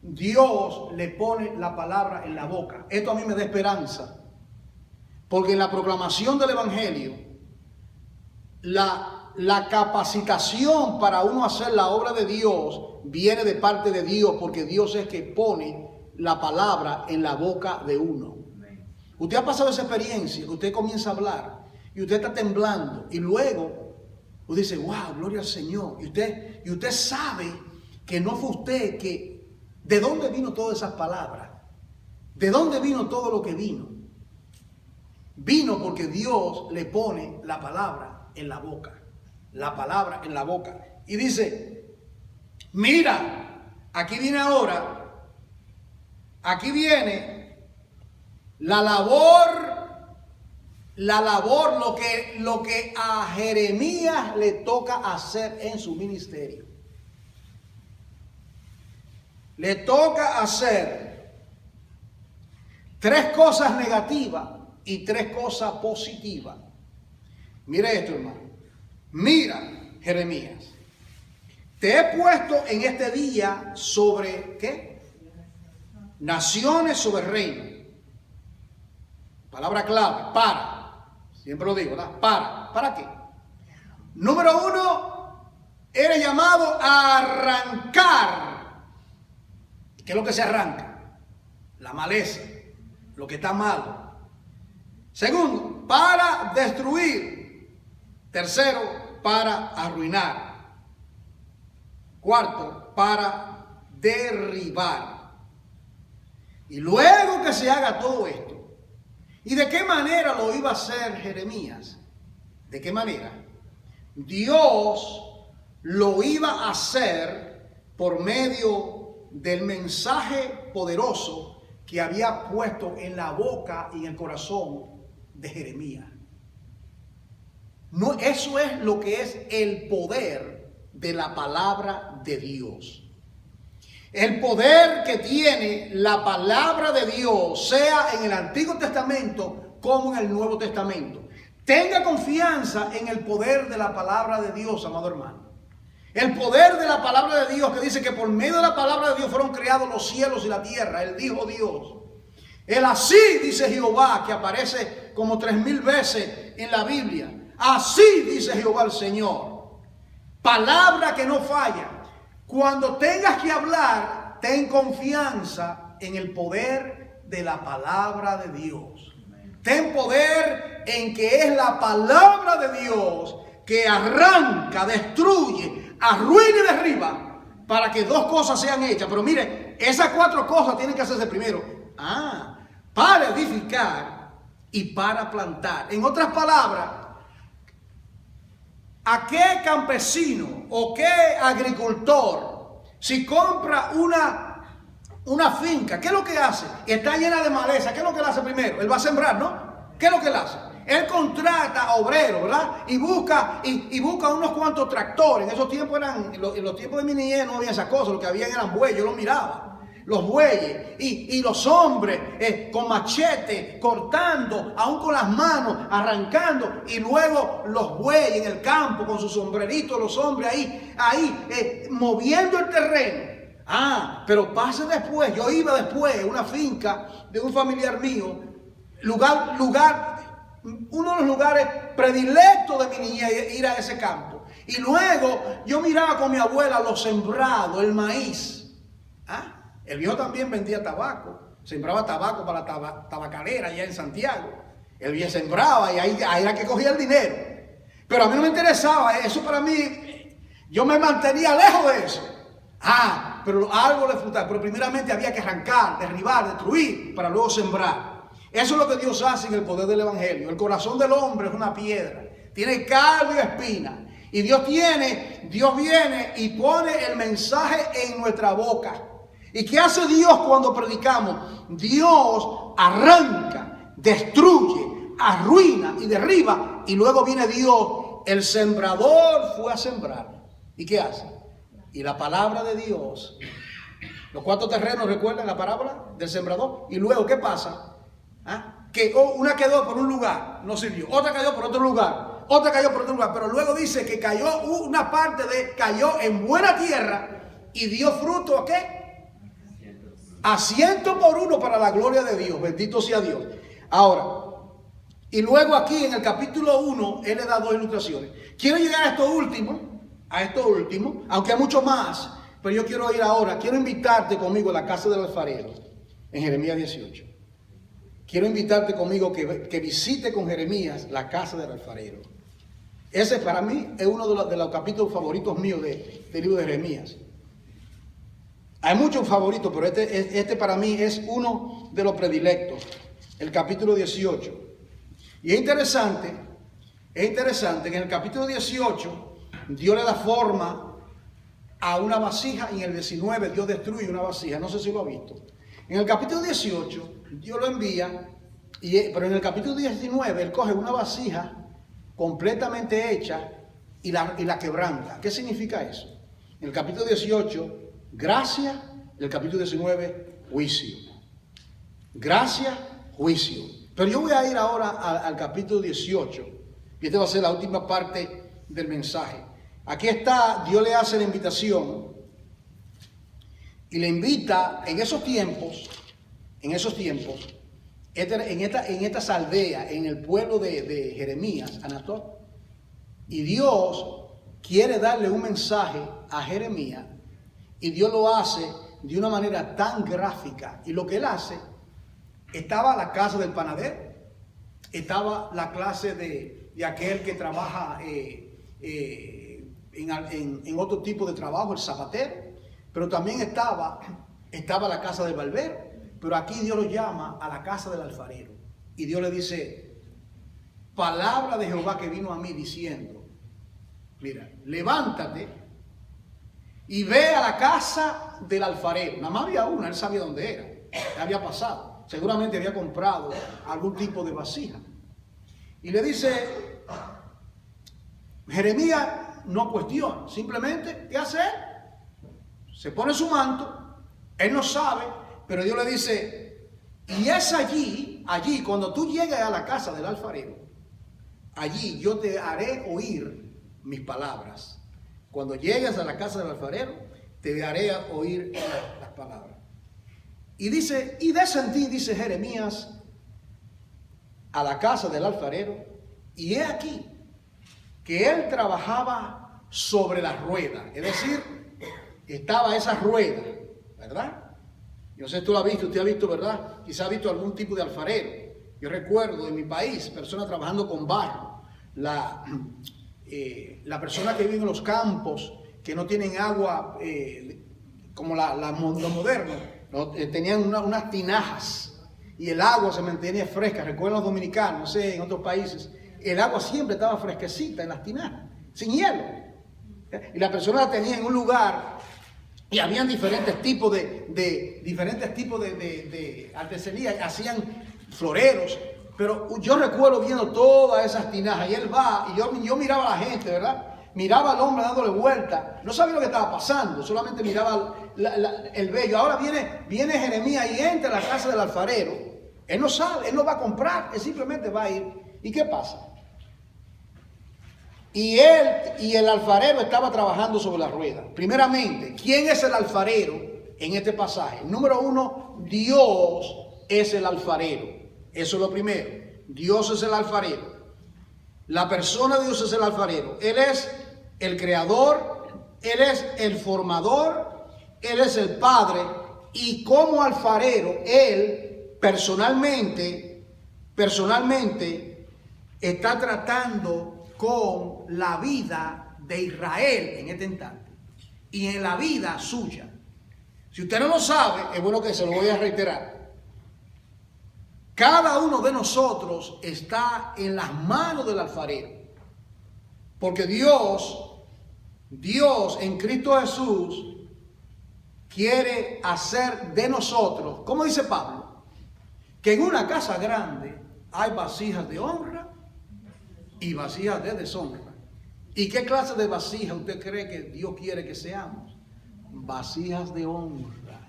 Dios le pone la palabra en la boca. Esto a mí me da esperanza, porque en la proclamación del Evangelio, la capacitación para uno hacer la obra de Dios viene de parte de Dios, porque Dios es que pone la palabra en la boca de uno. Usted ha pasado esa experiencia, que usted comienza a hablar y usted está temblando y luego usted dice, wow, gloria al Señor. Y usted sabe que no fue usted que... ¿De dónde vino todas esas palabras? ¿De dónde vino todo lo que vino? Vino porque Dios le pone la palabra en la boca. La palabra en la boca. Y dice, mira, aquí viene ahora, aquí viene la labor, lo que a Jeremías le toca hacer en su ministerio. Le toca hacer 3 cosas negativas y 3 cosas positivas. Mire esto, hermano. Mira, Jeremías, te he puesto en este día sobre, ¿qué? Naciones sobre reinos. Palabra clave, para. Siempre lo digo, ¿verdad? ¿Para qué? Número 1, eres llamado a arrancar. ¿Qué es lo que se arranca? La maleza, lo que está malo. Segundo, para destruir. Tercero, para arruinar. Cuarto, para derribar. Y luego que se haga todo esto, ¿y de qué manera lo iba a hacer Jeremías? ¿De qué manera? Dios lo iba a hacer por medio del mensaje poderoso que había puesto en la boca y en el corazón de Jeremías. No, eso es lo que es el poder de la palabra de Dios. El poder que tiene la palabra de Dios, sea en el Antiguo Testamento como en el Nuevo Testamento. Tenga confianza en el poder de la palabra de Dios, amado hermano. El poder de la palabra de Dios, que dice que por medio de la palabra de Dios fueron creados los cielos y la tierra. Él dijo Dios. Él así, dice Jehová, que aparece como 3000 veces en la Biblia. Así dice Jehová el Señor. Palabra que no falla. Cuando tengas que hablar, ten confianza en el poder de la palabra de Dios. Ten poder en que es la palabra de Dios que arranca, destruye, arruina y derriba para que 2 cosas sean hechas. Pero mire, esas 4 cosas tienen que hacerse primero. Para edificar y para plantar. En otras palabras, ¿a qué campesino o qué agricultor, si compra una finca, qué es lo que hace? Está llena de maleza, ¿qué es lo que él hace primero? Él va a sembrar, ¿no? ¿Qué es lo que él hace? Él contrata a obreros, ¿verdad? Y busca unos cuantos tractores. En esos tiempos en los tiempos de mi niñez no había esas cosas, lo que había eran bueyes, yo los miraba. Los bueyes y los hombres con machete, cortando, aún con las manos, arrancando. Y luego los bueyes en el campo con sus sombreritos, los hombres ahí moviendo el terreno. Pero pasa después. Yo iba después a una finca de un familiar mío, uno de los lugares predilectos de mi niñez, ir a ese campo. Y luego yo miraba con mi abuela los sembrados, el maíz. El viejo también vendía tabaco, sembraba tabaco para la tabacalera allá en Santiago. El viejo sembraba y ahí era que cogía el dinero. Pero a mí no me interesaba eso. Para mí, yo me mantenía lejos de eso. Pero los árboles frutales, pero primeramente había que arrancar, derribar, destruir, para luego sembrar. Eso es lo que Dios hace en el poder del Evangelio. El corazón del hombre es una piedra, tiene carne y espina. Y Dios viene y pone el mensaje en nuestra boca. ¿Y qué hace Dios cuando predicamos? Dios arranca, destruye, arruina y derriba. Y luego viene Dios, el sembrador fue a sembrar. ¿Y qué hace? Y la palabra de Dios, los 4 terrenos, ¿recuerdan la parábola del sembrador? Y luego, ¿qué pasa? Que una quedó por un lugar, no sirvió. Otra cayó por otro lugar. Otra cayó por otro lugar. Pero luego dice que cayó una parte cayó en buena tierra y dio fruto, ¿a qué? A 100 por 1 para la gloria de Dios. Bendito sea Dios. Ahora, y luego aquí en el capítulo 1, él le da 2 ilustraciones. Quiero llegar a esto último, aunque hay mucho más, pero yo quiero ir ahora, quiero invitarte conmigo a la casa del alfarero, en Jeremías 18. Quiero invitarte conmigo que visite con Jeremías la casa del alfarero. Ese para mí es uno de los capítulos favoritos míos del libro de Jeremías. Hay muchos favoritos, pero este para mí es uno de los predilectos, el capítulo 18. Y es interesante que en el capítulo 18 Dios le da forma a una vasija y en el 19 Dios destruye una vasija. No sé si lo ha visto. En el capítulo 18 Dios lo envía, pero en el capítulo 19 Él coge una vasija completamente hecha y la quebranta. ¿Qué significa eso? En el capítulo 18, gracia. En el capítulo 19, juicio. Gracia, juicio. Pero yo voy a ir ahora al capítulo 18. Y esta va a ser la última parte del mensaje. Aquí está, Dios le hace la invitación. Y le invita en esos tiempos, en estas aldeas, en el pueblo de Jeremías, Anatot. Y Dios quiere darle un mensaje a Jeremías. Y Dios lo hace de una manera tan gráfica. Y lo que Él hace, estaba la casa del panadero, estaba la clase de aquel que trabaja en otro tipo de trabajo, el zapatero, pero también estaba la casa del barbero. Pero aquí Dios lo llama a la casa del alfarero. Y Dios le dice, palabra de Jehová que vino a mí diciendo, mira, levántate y ve a la casa del alfarero. Nada más había una, él sabía dónde era, había pasado. Seguramente había comprado algún tipo de vasija. Y le dice, Jeremías no cuestiona, simplemente, ¿qué hace él? Se pone su manto, él no sabe, pero Dios le dice, y es allí, cuando tú llegues a la casa del alfarero, allí yo te haré oír mis palabras. Cuando llegues a la casa del alfarero, te haré oír las palabras. Y dice, y descendí, dice Jeremías, a la casa del alfarero, y he aquí que él trabajaba sobre la rueda. Es decir, estaba esa rueda, ¿verdad? Yo no sé si tú la has visto, usted ha visto, ¿verdad? Quizá ha visto algún tipo de alfarero. Yo recuerdo en mi país, personas trabajando con barro. La persona que vive en los campos, que no tienen agua, como lo moderno, ¿no? Tenían unas tinajas y el agua se mantenía fresca. Recuerdo los dominicanos, no sé, en otros países, el agua siempre estaba fresquecita en las tinajas, sin hielo. Y la persona la tenía en un lugar y habían diferentes tipos de artesanía, hacían floreros. Pero yo recuerdo viendo todas esas tinajas y él va, y yo miraba a la gente, ¿verdad? Miraba al hombre dándole vuelta, no sabía lo que estaba pasando, solamente miraba el vello. Ahora viene Jeremías y entra a la casa del alfarero. Él no sabe, él no va a comprar, él simplemente va a ir. ¿Y qué pasa? Y él y el alfarero estaba trabajando sobre la rueda. Primeramente, ¿quién es el alfarero en este pasaje. Número uno, Dios es el alfarero. Eso es lo primero. Dios es el alfarero. La persona de Dios es el alfarero. Él es el creador, Él es el formador, Él es el Padre. Y como alfarero, Él personalmente está tratando con la vida de Israel en este instante y en la vida suya. Si usted no lo sabe, es bueno que se lo voy a reiterar. Cada uno de nosotros está en las manos del alfarero. Porque Dios en Cristo Jesús quiere hacer de nosotros, como dice Pablo, que en una casa grande hay vasijas de honra y vasijas de deshonra. ¿Y qué clase de vasijas usted cree que Dios quiere que seamos? Vasijas de honra.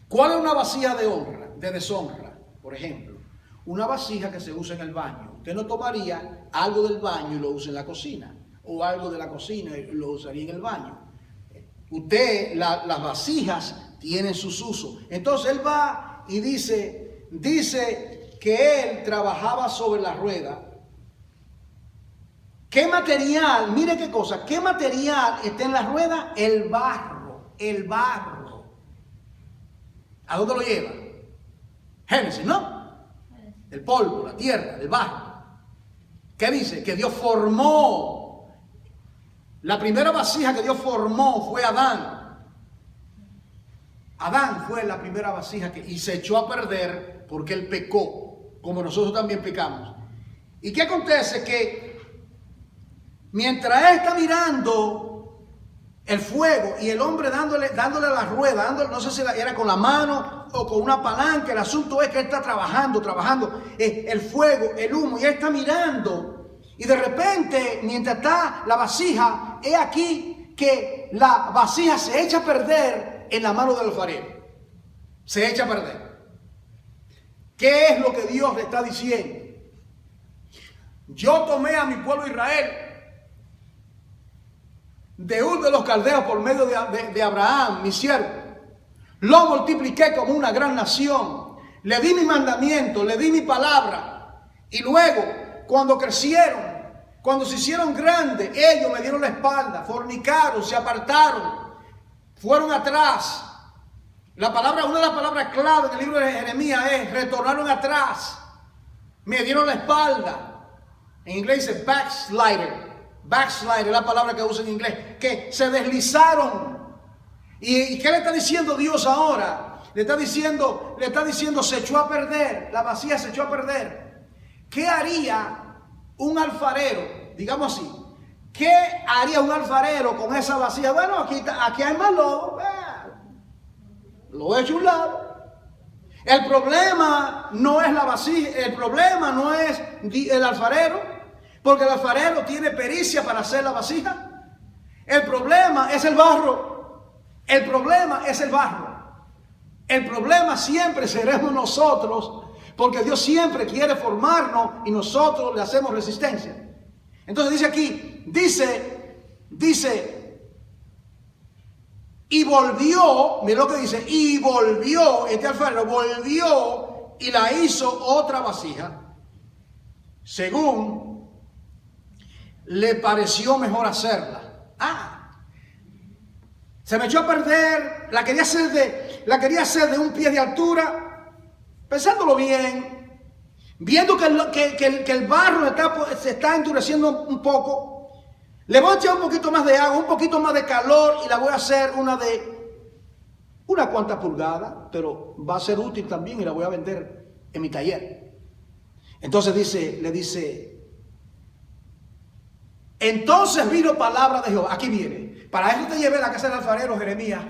¿Cuál es una vasija de honra, de deshonra? Por ejemplo, una vasija que se usa en el baño. Usted no tomaría algo del baño y lo usa en la cocina, o algo de la cocina y lo usaría en el baño. Usted, las vasijas tienen sus usos. Entonces él va y dice que él trabajaba sobre la rueda. ¿Qué material? Mire qué cosa. ¿Qué material está en la rueda? El barro. El barro. ¿A dónde lo lleva? Génesis, ¿no? El polvo, la tierra, el barro. ¿Qué dice? Que Dios formó. La primera vasija que Dios formó fue Adán. Adán fue la primera vasija y se echó a perder porque él pecó, como nosotros también pecamos. ¿Y qué acontece? Que mientras él está mirando el fuego y el hombre dándole a la rueda, no sé si era con la mano o con una palanca, el asunto es que él está trabajando, el fuego, el humo, y él está mirando, y de repente, mientras está la vasija, he aquí que la vasija se echa a perder en la mano del alfarero. Se echa a perder. ¿Qué es lo que Dios le está diciendo? Yo tomé a mi pueblo Israel de Ur de los Caldeos por medio de Abraham, mi siervo. Lo multipliqué como una gran nación. Le di mi mandamiento, le di mi palabra. Y luego, cuando crecieron, cuando se hicieron grandes, ellos me dieron la espalda, fornicaron, se apartaron, fueron atrás. Una de las palabras clave en el libro de Jeremías es: retornaron atrás, me dieron la espalda. En inglés dice backslider. Backslider es la palabra que usa en inglés, que se deslizaron. ¿Y qué le está diciendo Dios ahora? Le está diciendo, se echó a perder, la vasija se echó a perder. ¿Qué haría un alfarero? Digamos así, ¿qué haría un alfarero con esa vasija? Bueno, aquí hay más lodo, lo he hecho a un lado. El problema no es la vasija, el problema no es el alfarero, porque el alfarero tiene pericia para hacer la vasija. El problema es el barro. El problema es el barro. El problema siempre seremos nosotros, porque Dios siempre quiere formarnos y nosotros le hacemos resistencia. Entonces dice aquí, dice, y volvió, mira lo que dice, y volvió, este alfarero volvió y la hizo otra vasija, según le pareció mejor hacerla. Se me echó a perder, la quería hacer de un pie de altura, pensándolo bien, viendo que el barro se está endureciendo un poco. Le voy a echar un poquito más de agua, un poquito más de calor, y la voy a hacer una cuantas pulgadas, pero va a ser útil también y la voy a vender en mi taller. Entonces le dice, entonces vino palabra de Jehová. Aquí viene. Para esto te llevé a la casa del alfarero, Jeremías.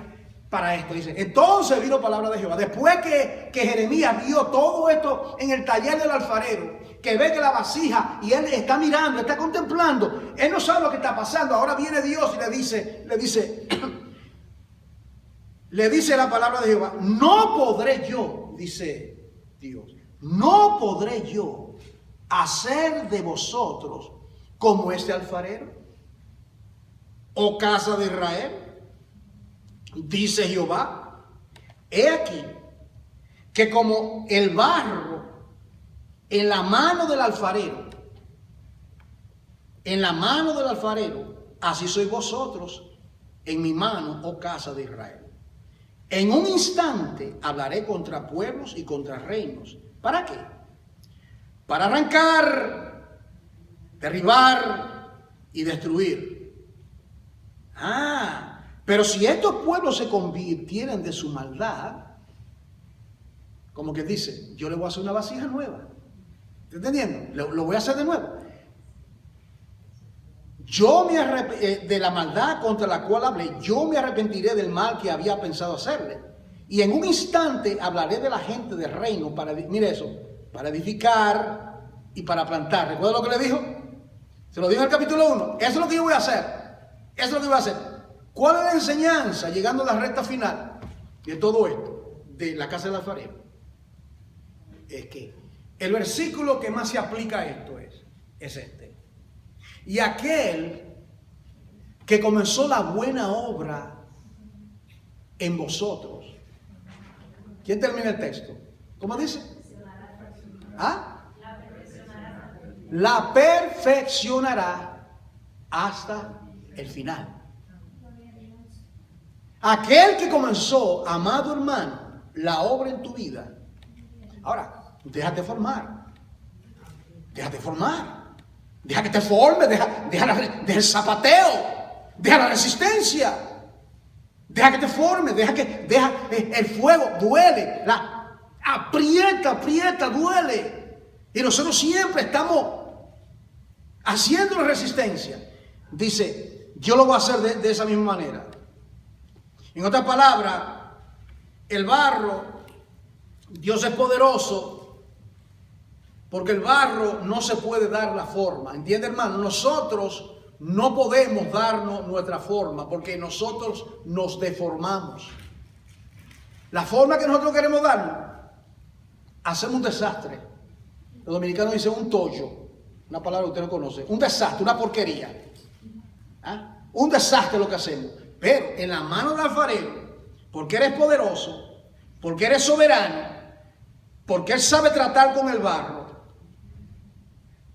Para esto dice. Entonces vino palabra de Jehová. Después que Jeremías vio todo esto en el taller del alfarero, que ve que la vasija, y él está mirando, está contemplando, él no sabe lo que está pasando. Ahora viene Dios y le dice la palabra de Jehová: no podré yo, dice Dios, no podré yo hacer de vosotros como este alfarero, oh casa de Israel. dice Jehová, he aquí que como el barro en la mano del alfarero, así sois vosotros en mi mano, oh casa de Israel. En un instante hablaré contra pueblos y contra reinos. ¿Para qué? Para arrancar, derribar y destruir. Pero si estos pueblos se convirtieran de su maldad, como que dice, yo le voy a hacer una vasija nueva. ¿Está entendiendo? Lo voy a hacer de nuevo. Yo me de la maldad contra la cual hablé, yo me arrepentiré del mal que había pensado hacerle. Y en un instante hablaré de la gente del reino para, mire eso, para edificar y para plantar. ¿Recuerda lo que le dijo? Se lo dijo en el capítulo 1. Eso es lo que yo voy a hacer. Eso es lo que voy a hacer. ¿Cuál es la enseñanza llegando a la recta final de todo esto, de la casa del alfarero? Es que el versículo que más se aplica a esto es este. Y aquel que comenzó la buena obra en vosotros. ¿Quién termina el texto? ¿Cómo dice? La perfeccionará hasta el final. Aquel que comenzó, amado hermano, la obra en tu vida. Ahora, déjate formar. Déjate formar. Deja que te forme, deja el zapateo, deja la resistencia, deja que te forme, deja el fuego, duele, aprieta, duele. Y nosotros siempre estamos haciendo la resistencia. Dice, yo lo voy a hacer de esa misma manera. En otras palabras, el barro, Dios es poderoso. Porque el barro no se puede dar la forma. ¿Entiende, hermano? Nosotros no podemos darnos nuestra forma porque nosotros nos deformamos. La forma que nosotros queremos darnos, hacemos un desastre. Los dominicanos dicen un tollo. Una palabra que usted no conoce. Un desastre, una porquería. Un desastre lo que hacemos. Pero en la mano del alfarero, porque eres poderoso, porque eres soberano, porque Él sabe tratar con el barro,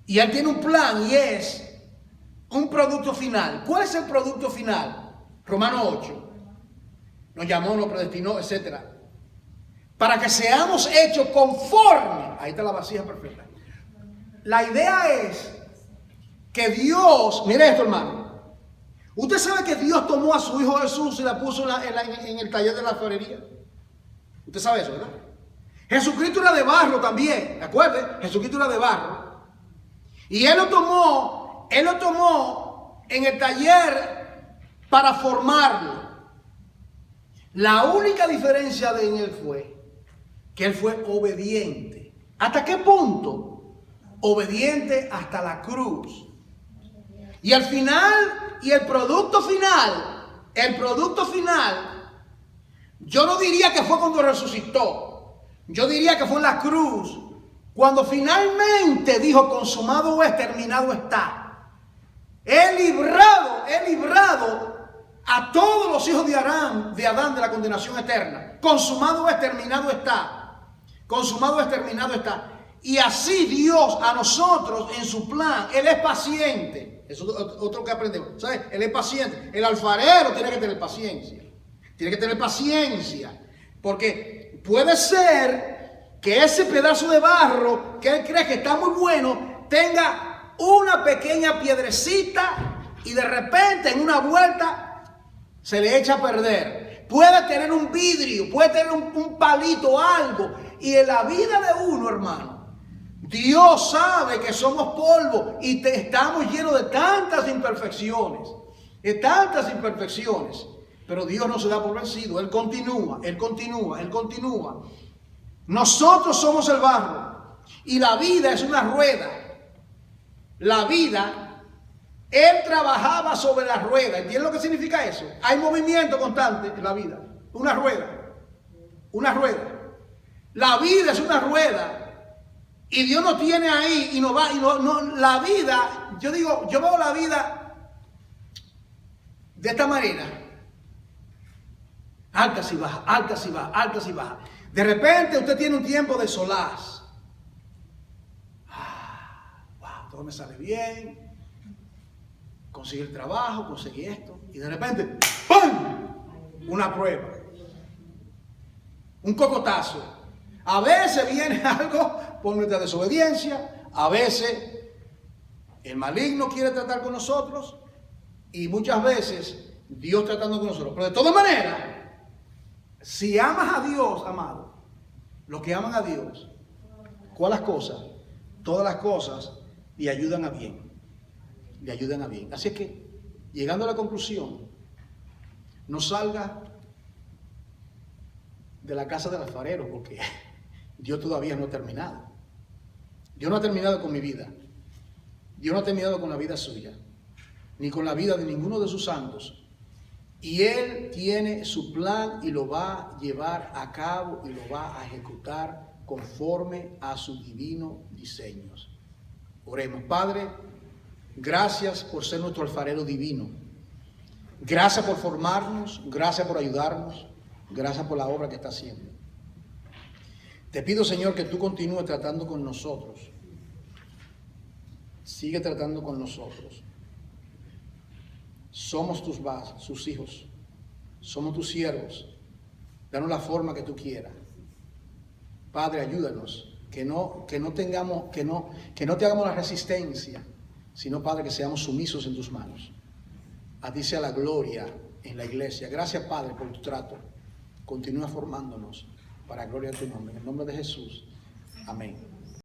y Él tiene un plan y es un producto final. ¿Cuál es el producto final? Romanos 8. Nos llamó, nos predestinó, etc. Para que seamos hechos conforme. Ahí está la vasija perfecta. La idea es que Dios, mire esto, hermano. Usted sabe que Dios tomó a su Hijo Jesús y la puso en el taller de la alfarería. Usted sabe eso, ¿verdad? Jesucristo era de barro también. ¿De acuerdo? Jesucristo era de barro. Y Él lo tomó en el taller para formarlo. La única diferencia de Él fue que Él fue obediente. ¿Hasta qué punto? Obediente hasta la cruz. Y al final, y el producto final, yo no diría que fue cuando resucitó. Yo diría que fue en la cruz. Cuando finalmente dijo, consumado es, terminado está. He librado a todos los hijos de Adán de la condenación eterna. Consumado es, terminado está. Consumado es, terminado está. Y así Dios a nosotros en su plan, Él es paciente. Eso es otro que aprendemos. ¿Sabes? Él es paciente. El alfarero tiene que tener paciencia. Tiene que tener paciencia. Porque puede ser que ese pedazo de barro que él cree que está muy bueno tenga una pequeña piedrecita y de repente en una vuelta se le echa a perder. Puede tener un vidrio, puede tener un palito, algo. Y en la vida de uno, hermano, Dios sabe que somos polvo y estamos llenos de tantas imperfecciones. Pero Dios no se da por vencido. Él continúa. Nosotros somos el barro y la vida es una rueda. La vida, Él trabajaba sobre la rueda. ¿Entienden lo que significa eso? Hay movimiento constante en la vida. Una rueda. La vida es una rueda y Dios nos tiene ahí y nos va. La vida, yo veo la vida de esta manera. altas y bajas, altas y bajas, altas y bajas. De repente usted tiene un tiempo de solaz. Wow, todo me sale bien. Conseguí el trabajo, conseguí esto. Y de repente, ¡pum! Una prueba. Un cocotazo. A veces viene algo por nuestra desobediencia. A veces el maligno quiere tratar con nosotros. Y muchas veces Dios tratando con nosotros. Pero de todas maneras, si amas a Dios, amado, los que aman a Dios, ¿cuáles cosas? Todas las cosas le ayudan a bien. Le ayudan a bien. Así es que, llegando a la conclusión, no salga de la casa del alfarero, porque Dios todavía no ha terminado. Dios no ha terminado con mi vida. Dios no ha terminado con la vida suya, ni con la vida de ninguno de sus santos. Y Él tiene su plan y lo va a llevar a cabo y lo va a ejecutar conforme a sus divinos diseños. Oremos. Padre, gracias por ser nuestro alfarero divino. Gracias por formarnos, gracias por ayudarnos, gracias por la obra que está haciendo. Te pido, Señor, que tú continúes tratando con nosotros. Sigue tratando con nosotros. Somos sus hijos. Somos tus siervos. Danos la forma que tú quieras. Padre, ayúdanos. Que no te hagamos la resistencia, sino, Padre, que seamos sumisos en tus manos. A ti sea la gloria en la iglesia. Gracias, Padre, por tu trato. Continúa formándonos para gloria de tu nombre. En el nombre de Jesús. Amén.